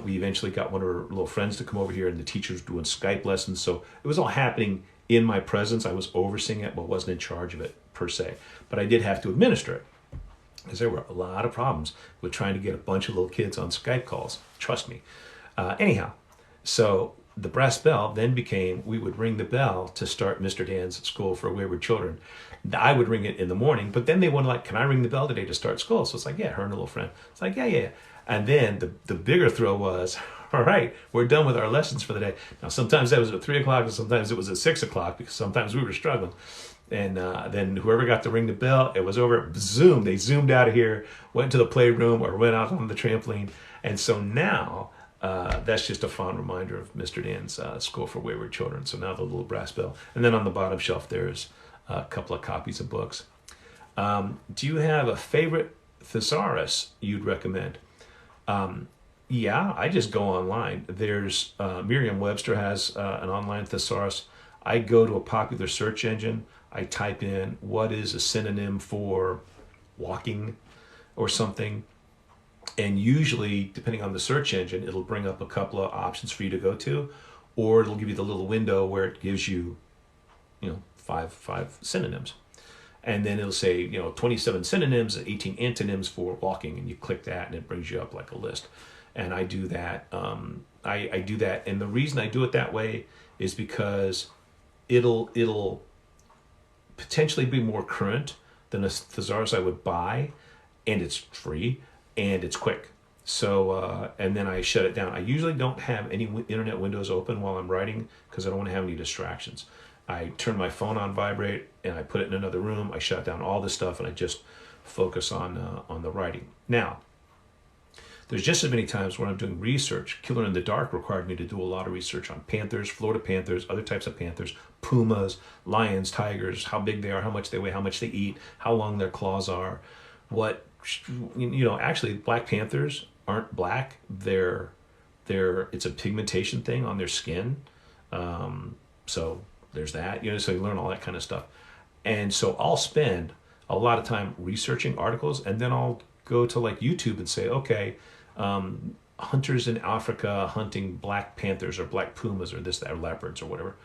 we eventually got one of her little friends to come over here, and the teacher was doing Skype lessons. So it was all happening in my presence. I was overseeing it, but wasn't in charge of it per se. But I did have to administer it, because there were a lot of problems with trying to get a bunch of little kids on Skype calls. Trust me. Anyhow, so the brass bell then became, we would ring the bell to start Mr. Dan's School for Wayward Children. I would ring it in the morning, but then they wanted, like, can I ring the bell today to start school? So it's like, yeah, her and a little friend. It's like, yeah. And then the bigger thrill was, all right, we're done with our lessons for the day. Now, sometimes that was at 3 o'clock, and sometimes it was at 6 o'clock, because sometimes we were struggling. And then whoever got to ring the bell, it was over. Zoom. They zoomed out of here, went to the playroom, or went out on the trampoline. And so now that's just a fond reminder of Mr. Dan's School for Wayward Children. So now the little brass bell. And then on the bottom shelf, there's a couple of copies of books. Do you have a favorite thesaurus you'd recommend? Yeah, I just go online. There's Merriam-Webster has an online thesaurus. I go to a popular search engine. I type in what is a synonym for walking or something. And usually, depending on the search engine, it'll bring up a couple of options for you to go to, or it'll give you the little window where it gives you, five synonyms. And then it'll say, 27 synonyms, 18 antonyms for walking, and you click that and it brings you up like a list. And I do that. I do that. And the reason I do it that way is because it'll potentially be more current than a thesaurus I would buy, and it's free and it's quick. So and then I shut it down. I usually don't have any internet windows open while I'm writing, because I don't want to have any distractions. I turn my phone on vibrate, and I put it in another room. I shut down all this stuff, and I just focus on the writing. Now, there's just as many times when I'm doing research. Killer in the Dark required me to do a lot of research on panthers, Florida panthers, other types of panthers, pumas, lions, tigers, how big they are, how much they weigh, how much they eat, how long their claws are. Actually, black panthers aren't black. It's a pigmentation thing on their skin. So there's that, so you learn all that kind of stuff. And so I'll spend a lot of time researching articles, and then I'll go to like YouTube and say, okay, hunters in Africa hunting black panthers or black pumas or this, that, or leopards or whatever.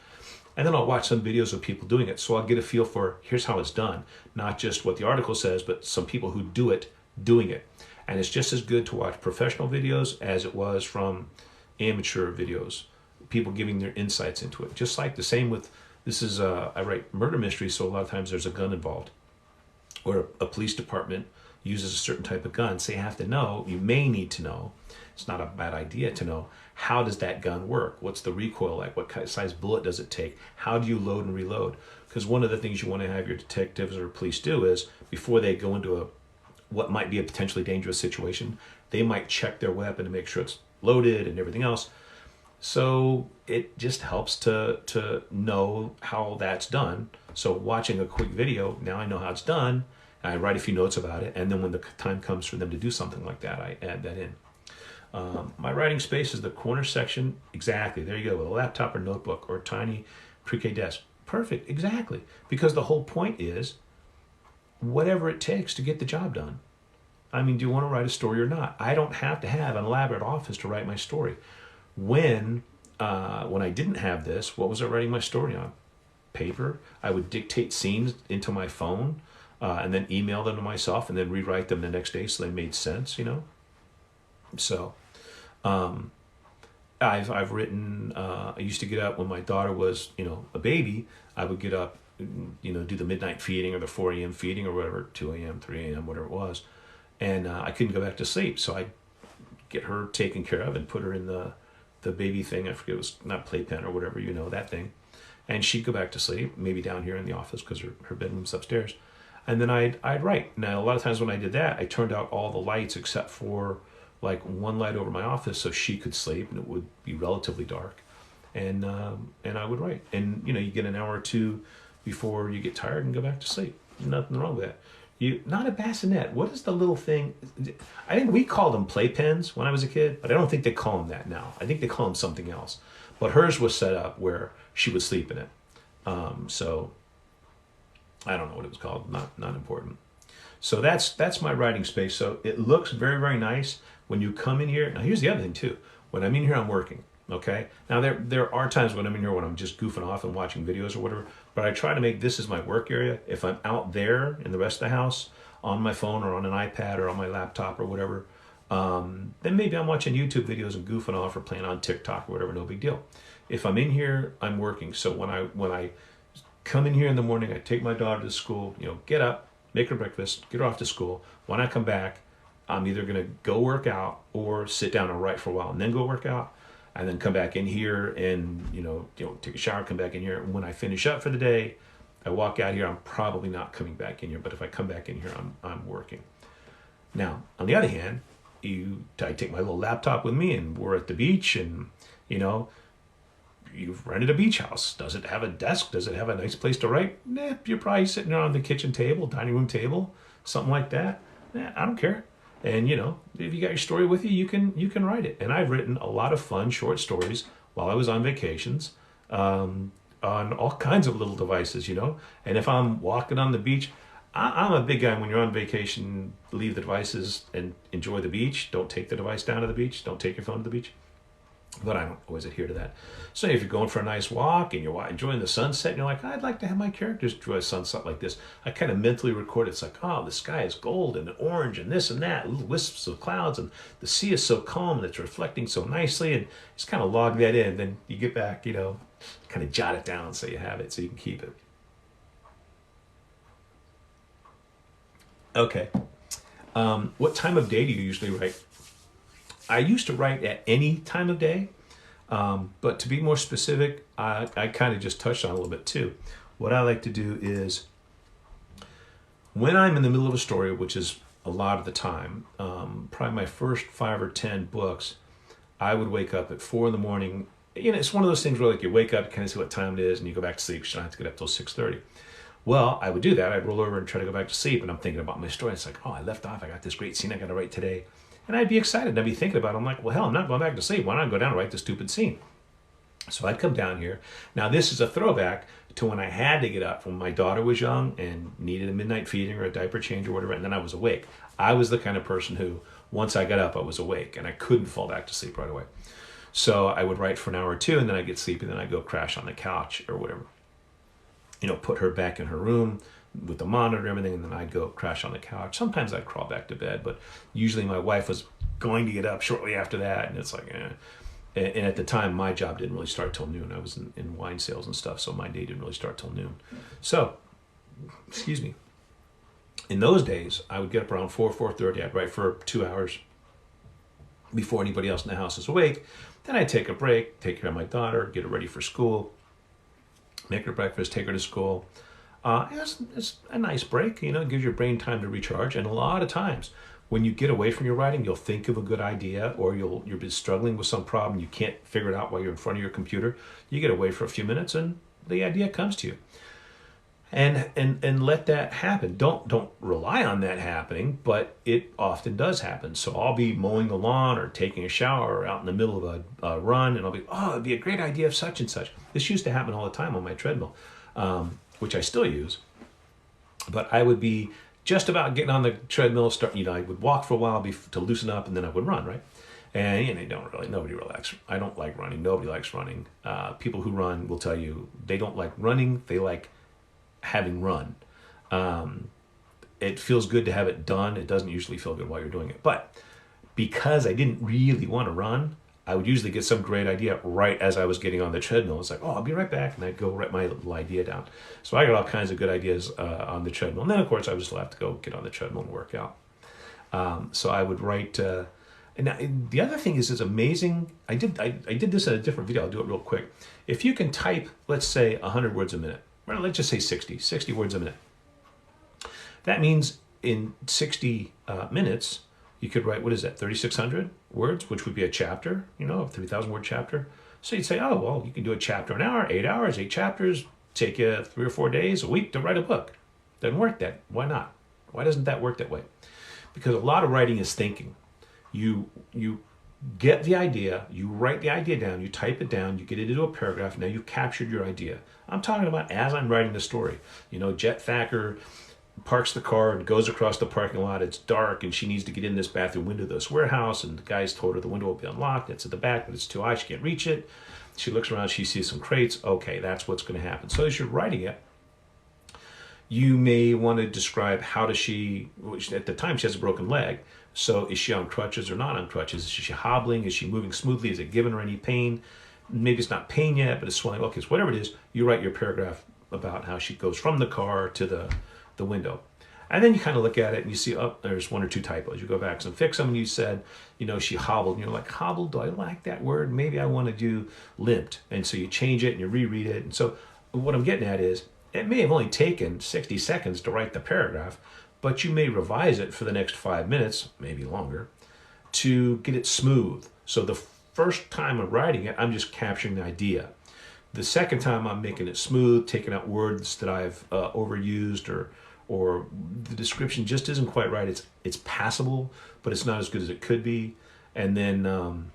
And then I'll watch some videos of people doing it. So I'll get a feel for, here's how it's done. Not just what the article says, but some people who do it, doing it. And it's just as good to watch professional videos as it was from amateur videos, people giving their insights into it. Just like the same with, I write murder mysteries, so a lot of times there's a gun involved. Or a police department uses a certain type of gun. So you may need to know, it's not a bad idea to know, how does that gun work? What's the recoil like? What size bullet does it take? How do you load and reload? because one of the things you want to have your detectives or police do is before they go into what might be a potentially dangerous situation, they might check their weapon to make sure it's loaded and everything else. So it just helps to know how that's done. So watching a quick video, now I know how it's done. I write a few notes about it, and then when the time comes for them to do something like that, I add that in. My writing space is the corner section. Exactly. There you go. With a laptop or notebook or a tiny pre-K desk. Perfect. Exactly. Because the whole point is whatever it takes to get the job done. I mean, do you want to write a story or not? I don't have to have an elaborate office to write my story. When I didn't have this, what was I writing my story on? Paper. I would dictate scenes into my phone and then email them to myself and then rewrite them the next day so they made sense, you know? So I've written, I used to get up when my daughter was, a baby. I would get up, do the midnight feeding or the 4 a.m. feeding or whatever, 2 a.m., 3 a.m., whatever it was. And I couldn't go back to sleep. So I'd get her taken care of and put her in the baby thing. I forget, it was not playpen or whatever, that thing. And she'd go back to sleep, maybe down here in the office because her bedroom's upstairs. And then I'd write. Now, a lot of times when I did that, I turned out all the lights except for like one light over my office so she could sleep and it would be relatively dark. And I would write. And, you get an hour or two before you get tired and go back to sleep. Nothing wrong with that. Not a bassinet. What is the little thing? I think we called them playpens when I was a kid, but I don't think they call them that now. I think they call them something else. But hers was set up where she would sleep in it. So I don't know what it was called. Not important. So that's my writing space. So it looks very, very nice when you come in here. Now here's the other thing too. When I'm in here, I'm working. Okay. Now there are times when I'm in here when I'm just goofing off and watching videos or whatever, but I try to make this as my work area. If I'm out there in the rest of the house on my phone or on an iPad or on my laptop or whatever, then maybe I'm watching YouTube videos and goofing off or playing on TikTok or whatever, no big deal. If I'm in here, I'm working. So when I come in here in the morning, I take my daughter to school, get up, make her breakfast, get her off to school. When I come back, I'm either going to go work out or sit down and write for a while and then go work out and then come back in here and, take a shower, come back in here. And when I finish up for the day, I walk out here. I'm probably not coming back in here, but if I come back in here, I'm working. Now, on the other hand, I take my little laptop with me and we're at the beach and, you've rented a beach house. Does it have a desk? Does it have a nice place to write? Nah, you're probably sitting there on the kitchen table, dining room table, something like that. Nah, I don't care. And if you got your story with you, you can write it. And I've written a lot of fun short stories while I was on vacations, on all kinds of little devices, And if I'm walking on the beach, I'm a big guy. When you're on vacation, leave the devices and enjoy the beach. Don't take the device down to the beach. Don't take your phone to the beach. But I don't always adhere to that. So if you're going for a nice walk and you're enjoying the sunset and you're like, I'd like to have my characters enjoy a sunset like this, I kind of mentally record it. It's like, oh, the sky is gold and orange and this and that, little wisps of clouds, and the sea is so calm and it's reflecting so nicely, and just kind of log that in. Then you get back, kind of jot it down so you have it so you can keep it. Okay. What time of day do you usually write? I used to write at any time of day, but to be more specific, I kind of just touched on it a little bit too. What I like to do is when I'm in the middle of a story, which is a lot of the time, probably my first 5 or 10 books, I would wake up at 4 a.m. It's one of those things where you wake up, kind of see what time it is, and you go back to sleep. You don't have to get up till 6:30. Well, I would do that. I'd roll over and try to go back to sleep, and I'm thinking about my story. It's like, oh, I left off. I got this great scene I got to write today. And I'd be excited. I'd be thinking about it. I'm like, well, hell, I'm not going back to sleep. Why not go down and write this stupid scene? So I'd come down here. Now, this is a throwback to when I had to get up when my daughter was young and needed a midnight feeding or a diaper change or whatever, and then I was awake. I was the kind of person who, once I got up, I was awake, and I couldn't fall back to sleep right away. So I would write for an hour or two, and then I'd get sleepy, and then I'd go crash on the couch or whatever. Put her back in her room with the monitor and everything, and then I'd go crash on the couch. Sometimes I'd crawl back to bed, but usually my wife was going to get up shortly after that, and it's like, eh. And at the time, my job didn't really start till noon. I was in wine sales and stuff, so my day didn't really start till noon. So, excuse me. In those days, I would get up around 4:30. I'd write for 2 hours before anybody else in the house is awake. Then I'd take a break, take care of my daughter, get her ready for school, make her breakfast, take her to school. It's a nice break, you know, it gives your brain time to recharge. And a lot of times when you get away from your writing, you'll think of a good idea, or you'll be struggling with some problem. You can't figure it out while you're in front of your computer. You get away for a few minutes and the idea comes to you. And let that happen. Don't rely on that happening, but it often does happen. So I'll be mowing the lawn or taking a shower or out in the middle of a run, and I'll be, oh, it'd be a great idea of such and such. This used to happen all the time on my treadmill, which I still use. But I would be just about getting on the treadmill, I would walk for a while to loosen up, and then I would run, right? And nobody relax. I don't like running. Nobody likes running. People who run will tell you they don't like running. They like having run. It feels good to have it done. It doesn't usually feel good while you're doing it. But because I didn't really want to run, I would usually get some great idea right as I was getting on the treadmill. It's like, oh, I'll be right back. And I'd go write my little idea down. So I got all kinds of good ideas on the treadmill. And then, of course, I would still have to go get on the treadmill and work out. So I would write. And now, the other thing is, it's amazing. I did this in a different video. I'll do it real quick. If you can type, let's say, 100 words a minute, well, let's just say 60 words a minute. That means in 60 minutes, you could write, what is that, 3,600 words, which would be a chapter, you know, a 3,000 word chapter. So you'd say, oh, well, you can do a chapter an hour, 8 hours, 8 chapters, take you 3 or 4 days, a week to write a book. Doesn't work that. Why not? Why doesn't that work that way? Because a lot of writing is thinking. You get the idea, you write the idea down, you type it down, you get it into a paragraph, now you captured your idea. I'm talking about as I'm writing the story. You know, Jet Thacker parks the car and goes across the parking lot. It's dark and she needs to get in this bathroom window of this warehouse, and the guy's told her the window will be unlocked. It's at the back, but it's too high, she can't reach it. She looks around, she sees some crates. Okay, that's what's going to happen. So as you're writing it, you may want to describe how does she, which at the time she has a broken leg, so is she on crutches or not on crutches? Is she hobbling? Is she moving smoothly? Is it giving her any pain? Maybe it's not pain yet, but it's swelling. Okay, so whatever it is, you write your paragraph about how she goes from the car to the window. And then you kind of look at it and you see, oh, there's 1 or 2 typos. You go back and fix them, and you said, you know, she hobbled. And you're like, hobbled, do I like that word? Maybe I want to do limped. And so you change it and you reread it. And so what I'm getting at is, it may have only taken 60 seconds to write the paragraph, but you may revise it for the next 5 minutes, maybe longer, to get it smooth. So the first time I'm writing it, I'm just capturing the idea. The second time I'm making it smooth, taking out words that I've overused, or the description just isn't quite right. It's passable, but it's not as good as it could be. And then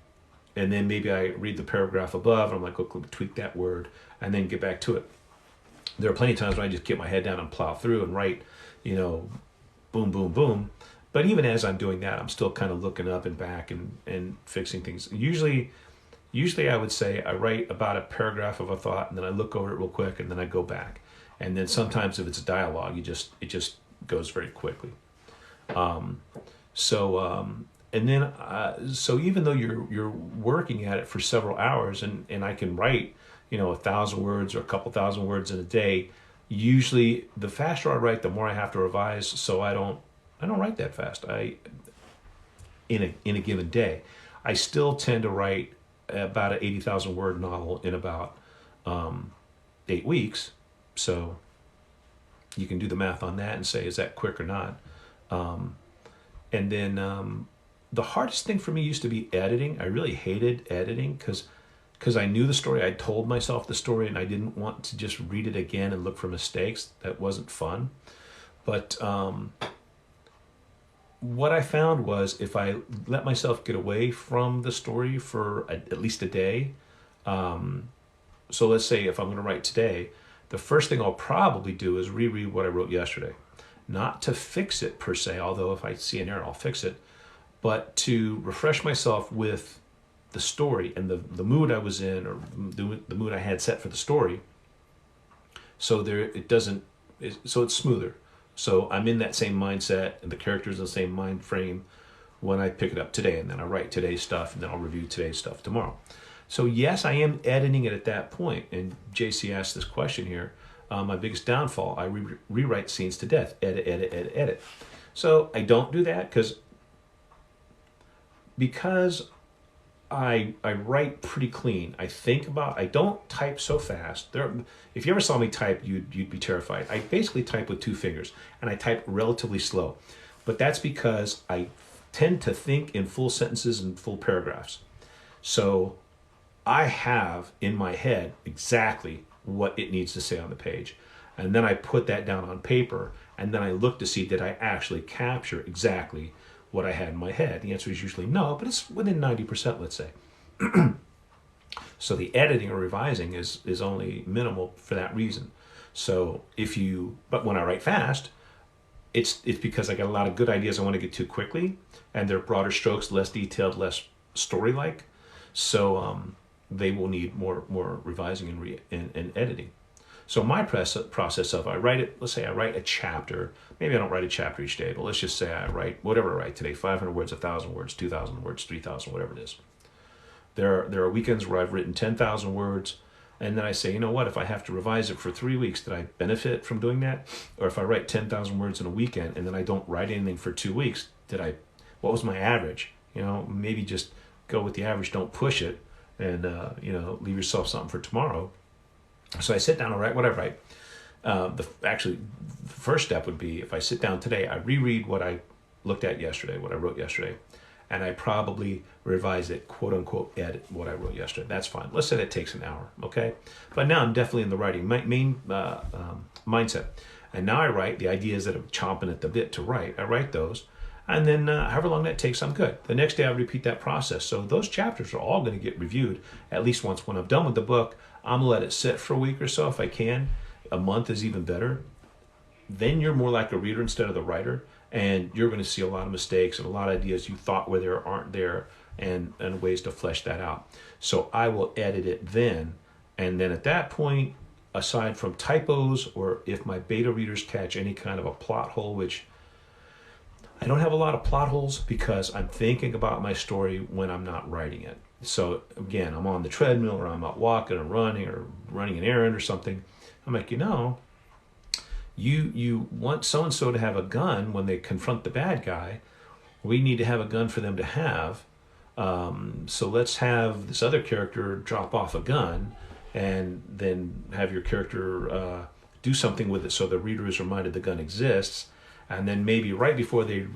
maybe I read the paragraph above, and I'm like, let me tweak that word, and then get back to it. There are plenty of times when I just get my head down and plow through and write, you know, boom, boom, boom. But even as I'm doing that, I'm still kind of looking up and back and fixing things. Usually I would say I write about a paragraph of a thought, and then I look over it real quick, and then I go back. And then sometimes if it's a dialogue, it just goes very quickly. So even though you're working at it for several hours, and I can write, you know, 1,000 words or a couple thousand words in a day, usually the faster I write, the more I have to revise. So I don't write that fast. In a given day, I still tend to write about an 80,000 word novel in about 8 weeks. So you can do the math on that and say, is that quick or not? And then the hardest thing for me used to be editing. I really hated editing because I knew the story. I told myself the story, and I didn't want to just read it again and look for mistakes. That wasn't fun. But what I found was, if I let myself get away from the story for at least a day, so let's say if I'm going to write today, the first thing I'll probably do is reread what I wrote yesterday. Not to fix it per se, although if I see an error, I'll fix it, but to refresh myself with the story and the mood I was in, or the mood I had set for the story, so it's smoother. So I'm in that same mindset, and the character's in the same mind frame when I pick it up today, and then I write today's stuff, and then I'll review today's stuff tomorrow. So yes, I am editing it at that point. And JC asked this question here. My biggest downfall, I rewrite scenes to death. Edit. So I don't do that because I write pretty clean. I don't type so fast. If you ever saw me type, you'd be terrified. I basically type with two fingers, and I type relatively slow. But that's because I tend to think in full sentences and full paragraphs. So I have in my head exactly what it needs to say on the page. And then I put that down on paper, and then I look to see, did I actually capture exactly what I had in my head? The answer is usually no, but it's within 90%, let's say. So the editing or revising is only minimal for that reason. So but when I write fast, it's because I got a lot of good ideas I want to get to quickly, and they're broader strokes, less detailed, less story-like. So they will need more revising and editing. So my process of I write it. Let's say I write a chapter. Maybe I don't write a chapter each day, but let's just say I write whatever I write today: 500 words, 1,000 words, 2,000 words, 3,000, whatever it is. There are weekends where I've written 10,000 words, and then I say, you know what? If I have to revise it for 3 weeks, did I benefit from doing that? Or if I write 10,000 words in a weekend and then I don't write anything for 2 weeks, what was my average? Maybe just go with the average. Don't push it, and leave yourself something for tomorrow. So I sit down and write what I write. The first step would be, if I sit down today, I reread what I looked at yesterday, what I wrote yesterday, and I probably revise it, quote unquote, edit what I wrote yesterday. That's fine. Let's say that takes an hour, okay? But now I'm definitely in the writing main mindset. And now I write the ideas that I'm chomping at the bit to write. I write those. And then however long that takes, I'm good. The next day I repeat that process. So those chapters are all going to get reviewed at least once. When I'm done with the book, I'm going to let it sit for a week or so if I can. A month is even better. Then you're more like a reader instead of the writer. And you're going to see a lot of mistakes and a lot of ideas you thought were there aren't there, and ways to flesh that out. So I will edit it then. And then at that point, aside from typos, or if my beta readers catch any kind of a plot hole, which I don't have a lot of plot holes because I'm thinking about my story when I'm not writing it. So again, I'm on the treadmill, or I'm out walking or running an errand or something. I'm like, you want so-and-so to have a gun when they confront the bad guy. We need to have a gun for them to have. So let's have this other character drop off a gun, and then have your character do something with it so the reader is reminded the gun exists. And then maybe right before they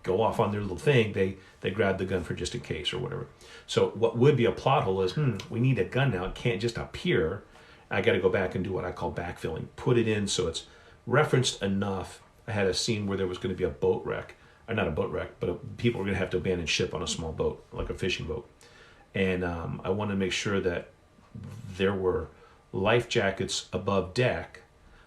go off on their little thing, they grab the gun for just in case or whatever. So what would be a plot hole is, we need a gun now. It can't just appear. I got to go back and do what I call backfilling. Put it in so it's referenced enough. I had a scene where there was going to be a boat wreck. Or not a boat wreck, but people were going to have to abandon ship on a small boat, like a fishing boat. And I wanted to make sure that there were life jackets above deck,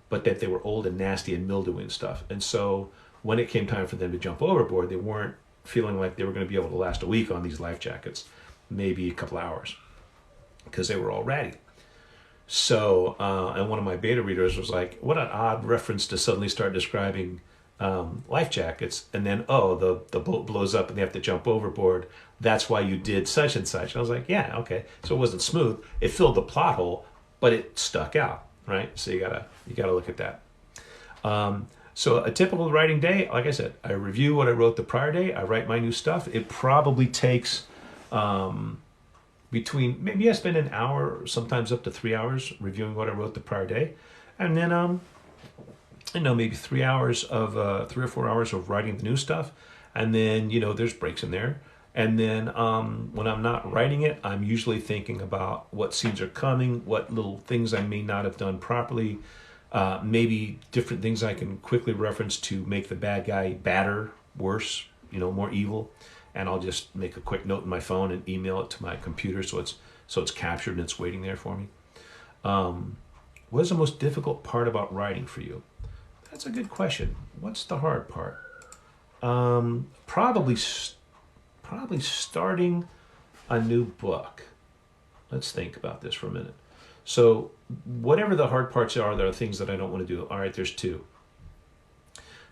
but that they were old and nasty and mildewy and stuff. And so when it came time for them to jump overboard, they weren't feeling like they were going to be able to last a week on these life jackets, maybe a couple hours, because they were all ratty. So, and one of my beta readers was like, what an odd reference to suddenly start describing life jackets, and then, the boat blows up and they have to jump overboard. That's why you did such and such. And I was like, yeah, okay. So it wasn't smooth. It filled the plot hole, but it stuck out. Right, so you gotta look at that. So a typical writing day, like I said, I review what I wrote the prior day. I write my new stuff. It probably takes maybe I spend an hour, sometimes up to 3 hours reviewing what I wrote the prior day, and then maybe 3 hours of 3 or 4 hours of writing the new stuff, and then there's breaks in there. And then when I'm not writing it, I'm usually thinking about what scenes are coming, what little things I may not have done properly, maybe different things I can quickly reference to make the bad guy badder, worse, more evil. And I'll just make a quick note in my phone and email it to my computer so it's captured and it's waiting there for me. What is the most difficult part about writing for you? That's a good question. What's the hard part? Probably starting a new book. Let's think about this for a minute. So whatever the hard parts are, there are things that I don't want to do. All right, there's two.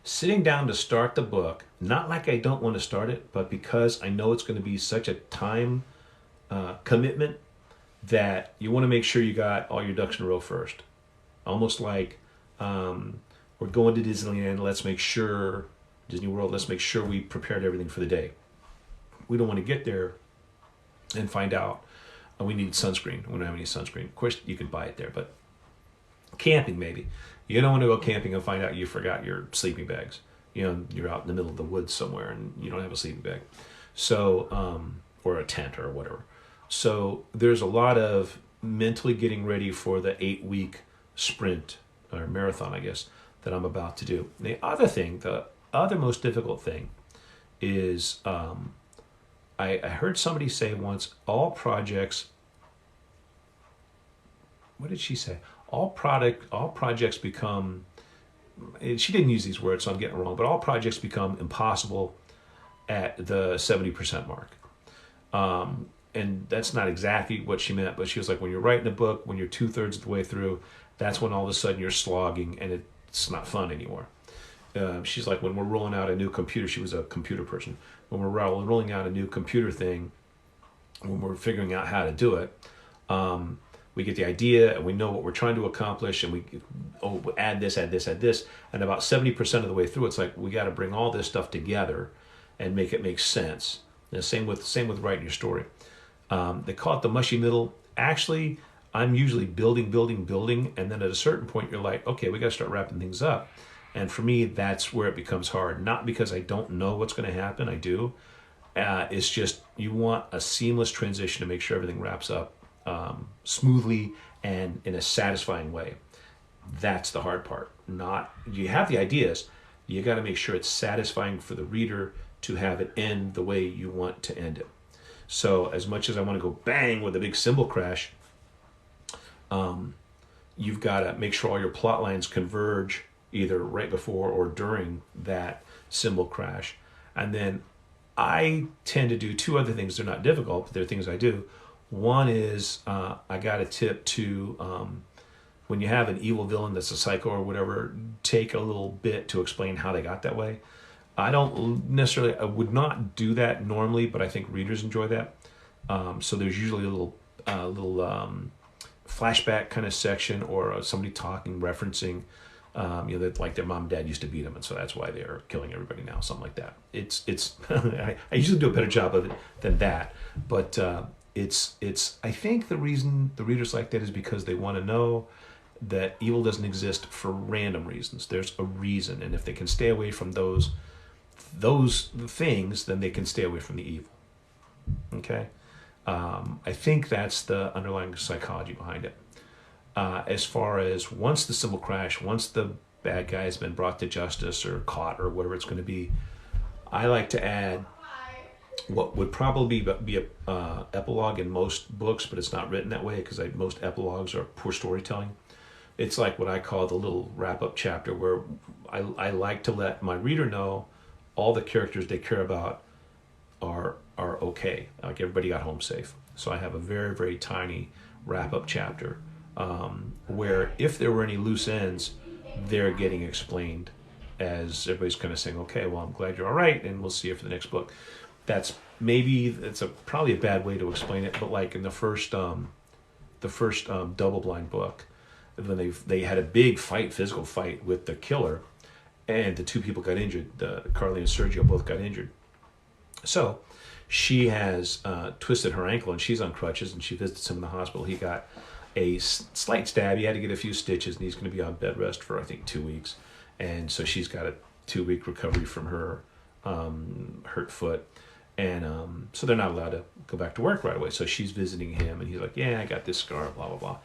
Sitting down to start the book, not like I don't want to start it, but because I know it's going to be such a time commitment that you want to make sure you got all your ducks in a row first. Almost like we're going to Disneyland, Disney World, let's make sure we prepared everything for the day. We don't want to get there and find out we need sunscreen. We don't have any sunscreen. Of course, you can buy it there, but camping maybe. You don't want to go camping and find out you forgot your sleeping bags. You're out in the middle of the woods somewhere and you don't have a sleeping bag. So, or a tent or whatever. So there's a lot of mentally getting ready for the 8-week sprint or marathon, I guess, that I'm about to do. The other most difficult thing is I heard somebody say once, all projects, what did she say? All projects become, she didn't use these words, so I'm getting it wrong, but all projects become impossible at the 70% mark. And that's not exactly what she meant, but she was like, when you're writing a book, when you're 2/3 of the way through, that's when all of a sudden you're slogging and it's not fun anymore. She's like, when we're rolling out a new computer, she was a computer person. When we're rolling out a new computer thing, when we're figuring out how to do it, we get the idea and we know what we're trying to accomplish, and we add this, and about 70% of the way through, it's like we got to bring all this stuff together and make it make sense. And same with writing your story. They call it the mushy middle. Actually, I'm usually building, and then at a certain point, you're like, okay, we got to start wrapping things up. And for me, that's where it becomes hard. Not because I don't know what's going to happen. I do. It's just you want a seamless transition to make sure everything wraps up smoothly and in a satisfying way. That's the hard part. You have the ideas. You got to make sure it's satisfying for the reader to have it end the way you want to end it. So as much as I want to go bang with a big symbol crash, you've got to make sure all your plot lines converge either right before or during that symbol crash. And then I tend to do two other things. They're not difficult, but they're things I do. One is I got a tip to, when you have an evil villain that's a psycho or whatever, take a little bit to explain how they got that way. I would not do that normally, but I think readers enjoy that. So there's usually a little flashback kind of section, or somebody talking, referencing, that like their mom and dad used to beat them, and so that's why they're killing everybody now, something like that. It's I usually do a better job of it than that, but it's I think the reason the readers like that is because they want to know that evil doesn't exist for random reasons. There's a reason, and if they can stay away from those things, then they can stay away from the evil. Okay? I think that's the underlying psychology behind it. As far as once the symbol crash, once the bad guy has been brought to justice or caught or whatever it's going to be, I like to add what would probably be a epilogue in most books, but it's not written that way because most epilogues are poor storytelling. It's like what I call the little wrap-up chapter, where I like to let my reader know all the characters they care about are okay. Like everybody got home safe. So I have a very, very tiny wrap-up chapter where if there were any loose ends, they're getting explained as everybody's kind of saying, okay, well, I'm glad you're all right, and we'll see you for the next book. It's probably a bad way to explain it, but like in the first double-blind book, when they had a big physical fight with the killer, and the two people got injured. Carly and Sergio both got injured. So she has twisted her ankle, and she's on crutches, and she visits him in the hospital. He got a slight stab. He had to get a few stitches, and he's going to be on bed rest for, I think, 2 weeks. And so she's got a 2-week recovery from her hurt foot. And so they're not allowed to go back to work right away. So she's visiting him, and he's like, yeah, I got this scar, blah, blah, blah.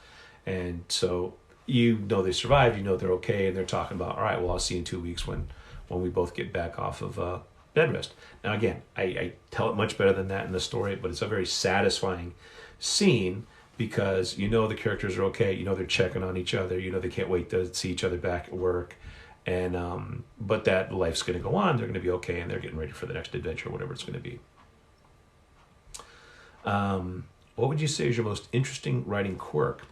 And so they survived, they're okay, and they're talking about, all right, well, I'll see you in 2 weeks when we both get back off of bed rest. Now, again, I tell it much better than that in the story, but it's a very satisfying scene because the characters are okay, they're checking on each other, they can't wait to see each other back at work, and but that life's going to go on, they're going to be okay, and they're getting ready for the next adventure, whatever it's going to be. What would you say is your most interesting writing quirk?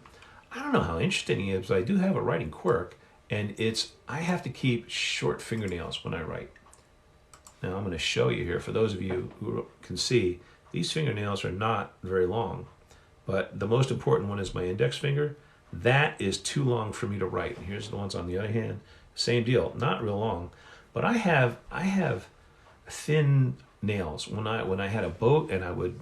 I don't know how interesting it is, but I do have a writing quirk, and I have to keep short fingernails when I write. Now I'm going to show you here, for those of you who can see, these fingernails are not very long, but the most important one is my index finger. That is too long for me to write. And here's the ones on the other hand, same deal, not real long, but I have thin nails. When I had a boat and I would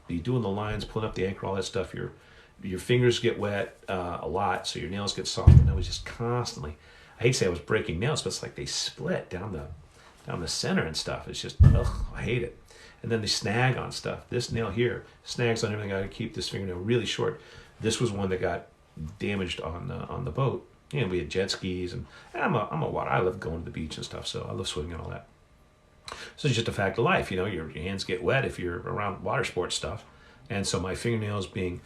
be doing the lines, pulling up the anchor, all that stuff. Your fingers get wet a lot, so your nails get soft. And I was just constantly, I hate to say I was breaking nails, but it's like they split down the center and stuff. It's just, ugh, I hate it. And then they snag on stuff. This nail here snags on everything. I gotta keep this fingernail really short. This was one that got damaged on the boat. You know, we had jet skis, and I'm a water. I love going to the beach and stuff, so I love swimming and all that. So it's just a fact of life. You know, your hands get wet if you're around water sports stuff. And so my fingernails being,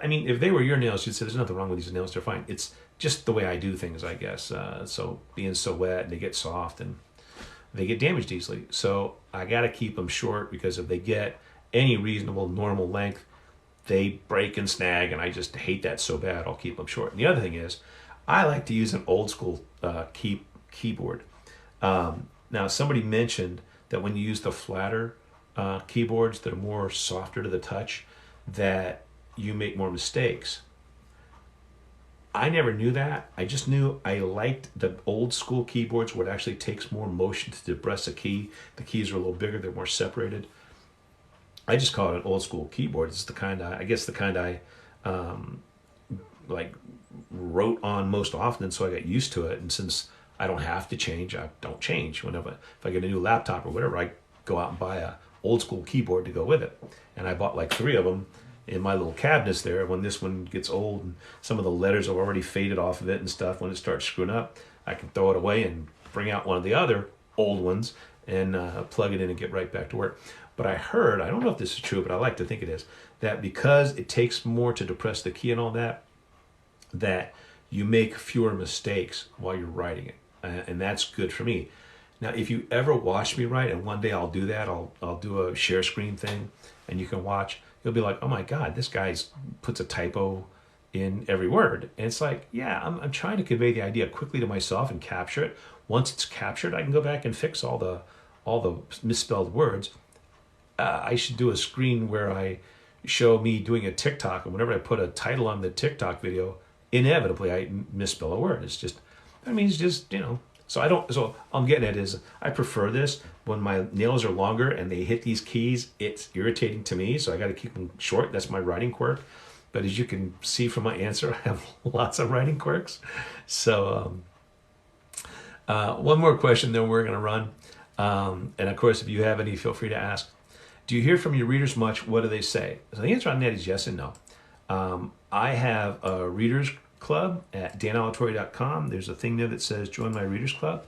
I mean, if they were your nails, you'd say there's nothing wrong with these nails. They're fine. It's just the way I do things, I guess. So being so wet, they get soft and they get damaged easily. So I got to keep them short, because if they get any reasonable, normal length, they break and snag, and I just hate that so bad. I'll keep them short. And the other thing is, I like to use an old school keyboard. Now, somebody mentioned that when you use the flatter keyboards that are more softer to the touch, that you make more mistakes. I never knew that. I just knew I liked the old school keyboards where it actually takes more motion to depress a key. The keys are a little bigger, they're more separated. I just call it an old school keyboard. It's the kind I like wrote on most often, and so I got used to it. And since I don't have to change, I don't change. Whenever, if I get a new laptop or whatever, I go out and buy a old school keyboard to go with it. And I bought like 3 of them in my little cabinets there. When this one gets old and some of the letters have already faded off of it and stuff, when it starts screwing up, I can throw it away and bring out one of the other old ones and plug it in and get right back to work. But I heard, I don't know if this is true, but I like to think it is, that because it takes more to depress the key and all that, that you make fewer mistakes while you're writing it. And that's good for me. Now, if you ever watch me write, and one day I'll do that, I'll do a share screen thing, and you can watch, you'll be like, oh my God, this guy puts a typo in every word. And it's like, yeah, I'm trying to convey the idea quickly to myself and capture it. Once it's captured, I can go back and fix all the misspelled words. I should do a screen where I show me doing a TikTok, and whenever I put a title on the TikTok video, inevitably I misspell a word. It's just, I mean, it's just, you know. So I'm getting at is, I prefer this when my nails are longer and they hit these keys. It's irritating to me, so I got to keep them short. That's my writing quirk. But as you can see from my answer, I have lots of writing quirks. So one more question, then we're going to run. And of course, if you have any, feel free to ask. Do you hear from your readers much? What do they say? So the answer on that is yes and no. I have a readers club at danalatorre.com. There's a thing there that says join my readers club.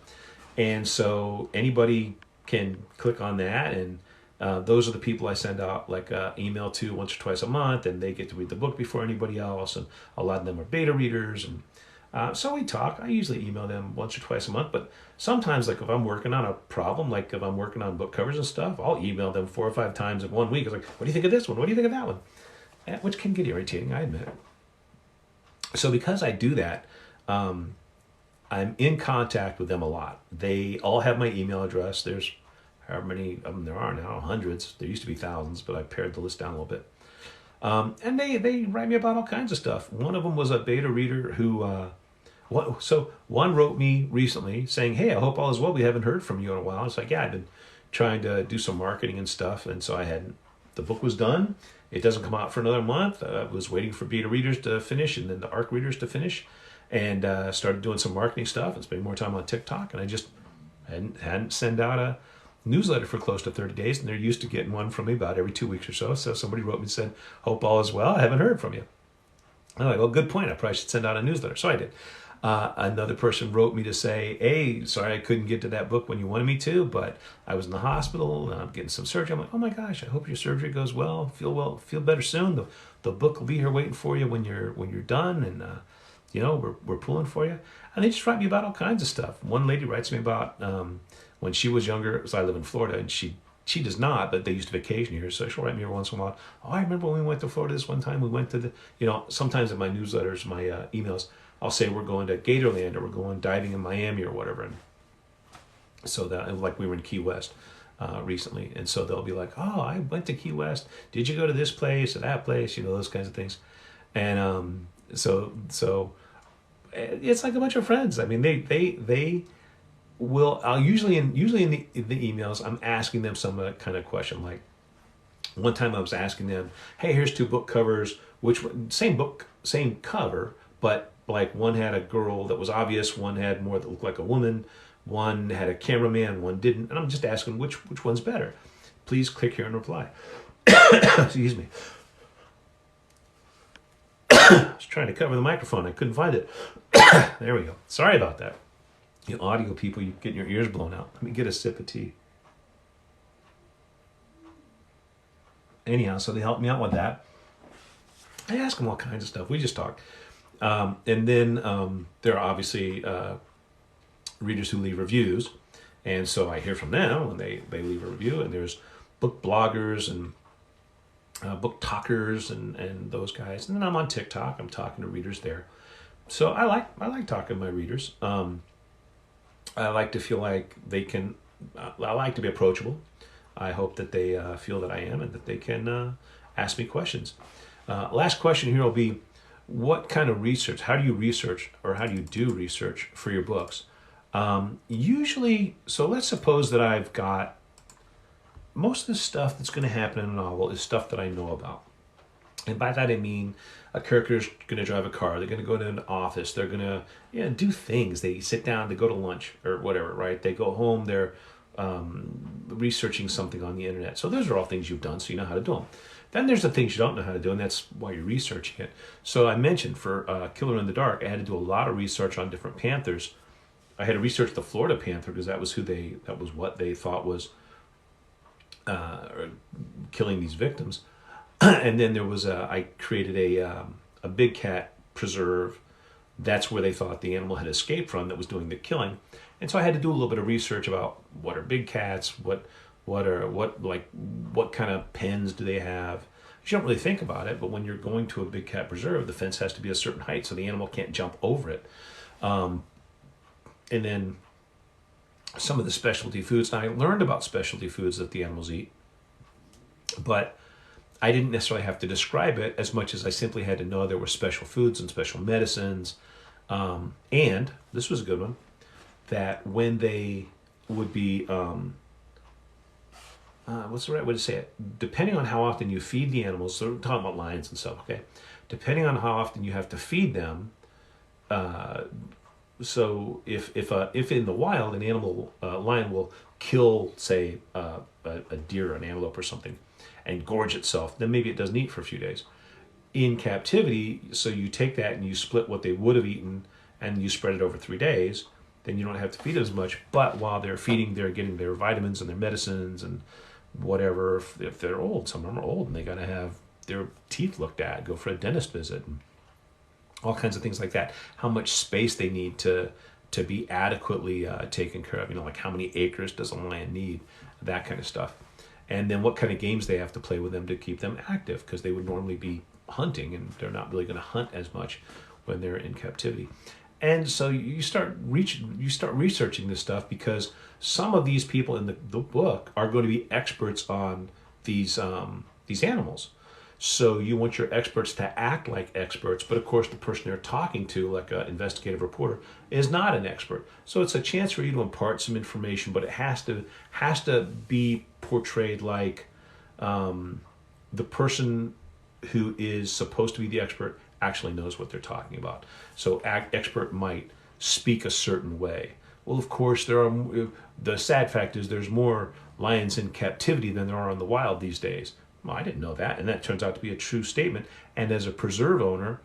And so anybody can click on that, and those are the people I send out like email to once or twice a month, and they get to read the book before anybody else. And a lot of them are beta readers. And so we talk. I usually email them once or twice a month, but sometimes, like if I'm working on a problem, like if I'm working on book covers and stuff, I'll email them 4 or 5 times in 1 week. It's like, what do you think of this one? What do you think of that one? Which can get irritating, I admit. So because I do that, I'm in contact with them a lot. They all have my email address. There's however many of them there are now, hundreds. There used to be thousands, but I pared the list down a little bit. And they write me about all kinds of stuff. One of them was a beta reader who, one wrote me recently saying, hey, I hope all is well. We haven't heard from you in a while. It's like, yeah, I've been trying to do some marketing and stuff. And so the book was done. It doesn't come out for another month. I was waiting for beta readers to finish and then the ARC readers to finish, and started doing some marketing stuff and spending more time on TikTok. And I just hadn't sent out a newsletter for close to 30 days, and they're used to getting one from me about every 2 weeks or so. So somebody wrote me and said, hope all is well. I haven't heard from you. I'm like, well, good point. I probably should send out a newsletter. So I did. Another person wrote me to say, hey, sorry I couldn't get to that book when you wanted me to, but I was in the hospital and I'm getting some surgery. I'm like, oh my gosh, I hope your surgery goes well. Feel better soon. The book will be here waiting for you when you're done, and we're pulling for you. And they just write me about all kinds of stuff. One lady writes me about when she was younger, because I live in Florida, and she does not, but they used to vacation here, so she'll write me every once in a while. Oh, I remember when we went to Florida this one time. We went to sometimes in my newsletters, my emails, I'll say we're going to Gatorland or we're going diving in Miami or whatever. And so that, like we were in Key West recently, and so they'll be like, oh, I went to Key West. Did you go to this place or that place? Those kinds of things. And so it's like a bunch of friends. I mean, they will. I'll usually in the emails, I'm asking them some kind of question like, One time I was asking them, hey, here's 2 book covers, which one, same book, same cover, but like one had a girl that was obvious, one had more that looked like a woman, one had a cameraman, one didn't. And I'm just asking which one's better. Please click here and reply. Excuse me. I was trying to cover the microphone. I couldn't find it. There we go. Sorry about that. You audio people, you get your ears blown out. Let me get a sip of tea. Anyhow, so they helped me out with that. I ask them all kinds of stuff. We just talk. And then there are obviously readers who leave reviews. And so I hear from them when they leave a review. And there's book bloggers and book talkers and those guys. And then I'm on TikTok. I'm talking to readers there. So I like talking to my readers. I like to feel like they can. I like to be approachable. I hope that they feel that I am and that they can ask me questions. Last question here will be, what kind of research? How do you research, or how do you do research for your books? Usually, so let's suppose that I've got most of the stuff that's going to happen in a novel is stuff that I know about. And by that I mean a character's going to drive a car, they're going to go to an office, they're going to do things, they sit down, they go to lunch or whatever, right? They go home, they're researching something on the internet. So those are all things you've done, so you know how to do them. Then there's the things you don't know how to do, and that's why you're researching it. So I mentioned for Killer in the Dark, I had to do a lot of research on different panthers. I had to research the Florida panther because that was what they thought was killing these victims. And then there was I created a big cat preserve. That's where they thought the animal had escaped from that was doing the killing. And so I had to do a little bit of research about what are big cats, what kind of pens do they have. You don't really think about it, but when you're going to a big cat preserve, the fence has to be a certain height so the animal can't jump over it. And then some of the specialty foods. And I learned about specialty foods that the animals eat, but I didn't necessarily have to describe it as much as I simply had to know there were special foods and special medicines. And this was a good one, that when they would be, what's the right way to say it? Depending on how often you feed the animals, so we're talking about lions and stuff, okay? Depending on how often you have to feed them, so if in the wild an animal, lion will kill, say, a deer or an antelope or something, and gorge itself, then maybe it doesn't eat for a few days. In captivity, so you take that and you split what they would have eaten and you spread it over 3 days, then you don't have to feed as much, but while they're feeding, they're getting their vitamins and their medicines and whatever. If they're old, some of them are old and they got to have their teeth looked at, go for a dentist visit, and all kinds of things like that. How much space they need to be adequately taken care of, like how many acres does a lion need, that kind of stuff. And then what kind of games they have to play with them to keep them active, because they would normally be hunting and they're not really going to hunt as much when they're in captivity. And so you start researching this stuff, because some of these people in the book are going to be experts on these animals. So you want your experts to act like experts, but of course the person they're talking to, like an investigative reporter, is not an expert. So it's a chance for you to impart some information, but it has to be portrayed like the person who is supposed to be the expert actually knows what they're talking about. So expert might speak a certain way. Well, of course, the sad fact is there's more lions in captivity than there are in the wild these days. Well, I didn't know that, and that turns out to be a true statement. And as a preserve owner,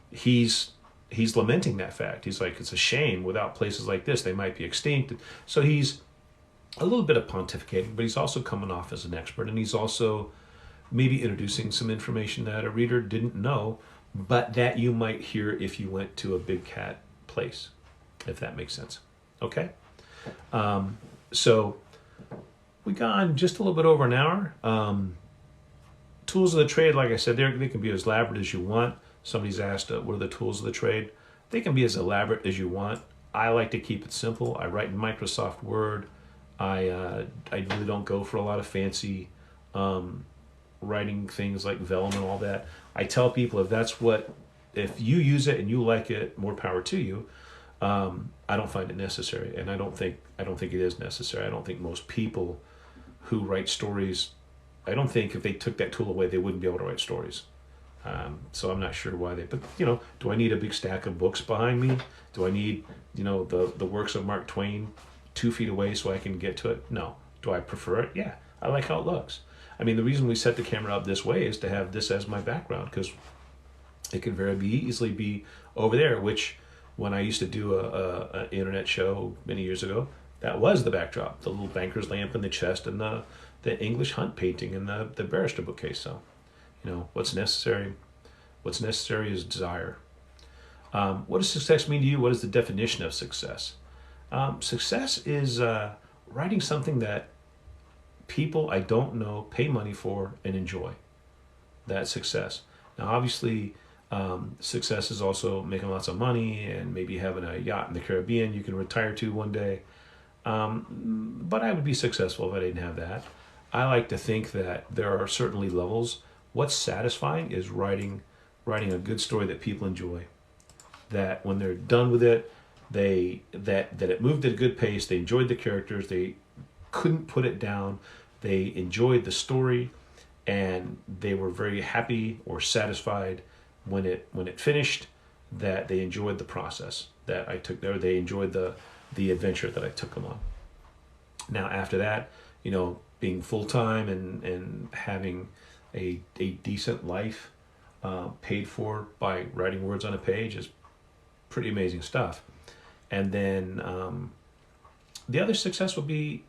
he's lamenting that fact. He's like, it's a shame, without places like this, they might be extinct. So he's a little bit of pontificating, but he's also coming off as an expert, and he's also maybe introducing some information that a reader didn't know, but that you might hear if you went to a big cat place, if that makes sense. Okay? So we gone just a little bit over an hour. Tools of the trade, like I said, they can be as elaborate as you want. Somebody's asked, what are the tools of the trade? They can be as elaborate as you want. I like to keep it simple. I write in Microsoft Word. I really don't go for a lot of fancy writing things like vellum and all that. I tell people if you use it and you like it, more power to you. I don't find it necessary, and I don't think it is necessary. I don't think most people who write stories I don't think if they took that tool away, they wouldn't be able to write stories. So I'm not sure why but do I need a big stack of books behind me? Do I need, the works of Mark Twain 2 feet away so I can get to it? No. Do I prefer it? Yeah. I like how it looks. I mean, the reason we set the camera up this way is to have this as my background, because it can very easily be over there, which when I used to do an internet show many years ago, that was the backdrop, the little banker's lamp in the chest and the English hunt painting in the barrister bookcase. So, what's necessary is desire. What does success mean to you? What is the definition of success? Success is writing something that people I don't know pay money for and enjoy. That's success. Now, obviously, success is also making lots of money and maybe having a yacht in the Caribbean you can retire to one day. But I would be successful if I didn't have that. I like to think that there are certainly levels. What's satisfying is writing a good story that people enjoy. That when they're done with it, that it moved at a good pace. They enjoyed the characters. They couldn't put it down. They enjoyed the story, and they were very happy or satisfied when it finished. That they enjoyed the process that I took there. They enjoyed the adventure that I took them on. Now, after that, being full-time and having a decent life paid for by writing words on a page is pretty amazing stuff. And then the other success would be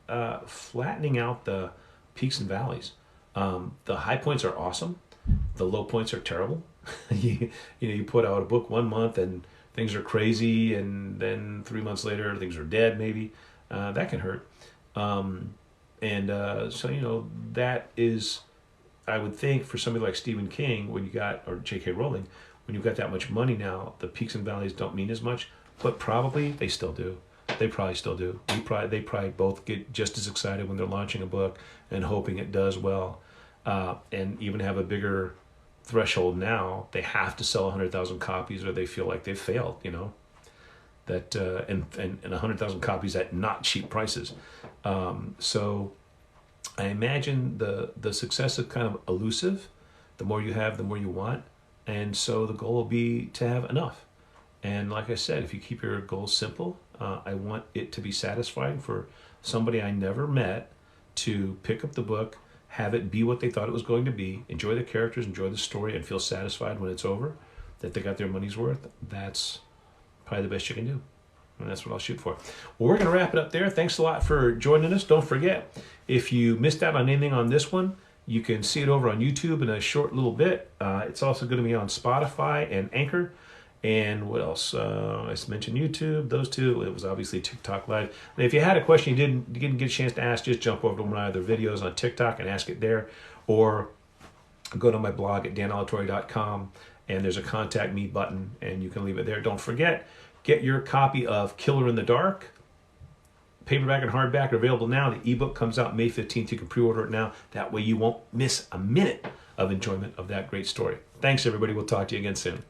flattening out the peaks and valleys. The high points are awesome. The low points are terrible. you put out a book 1 month and things are crazy, and then 3 months later things are dead maybe. That can hurt. So that is, I would think, for somebody like Stephen King, or J.K. Rowling, when you've got that much money now, the peaks and valleys don't mean as much, but probably they still do. They probably still do. They probably both get just as excited when they're launching a book and hoping it does well, and even have a bigger threshold now. They have to sell 100,000 copies or they feel like they've failed, that and 100,000 copies at not cheap prices. So I imagine the success is kind of elusive. The more you have, the more you want. And so the goal will be to have enough. And like I said, if you keep your goals simple, I want it to be satisfying for somebody I never met to pick up the book, have it be what they thought it was going to be, enjoy the characters, enjoy the story, and feel satisfied when it's over, that they got their money's worth. That's probably the best you can do. And that's what I'll shoot for. Well, we're going to wrap it up there. Thanks a lot for joining us. Don't forget, if you missed out on anything on this one, you can see it over on YouTube in a short little bit. It's also going to be on Spotify and Anchor. And what else? I mentioned YouTube, those two. It was obviously TikTok Live. And if you had a question you didn't get a chance to ask, just jump over to one of my other videos on TikTok and ask it there. Or go to my blog at danalatorre.com, and there's a contact me button, and you can leave it there. Don't forget, get your copy of Killer in the Dark. Paperback and hardback are available now. The ebook comes out May 15th. You can pre-order it now. That way you won't miss a minute of enjoyment of that great story. Thanks, everybody. We'll talk to you again soon.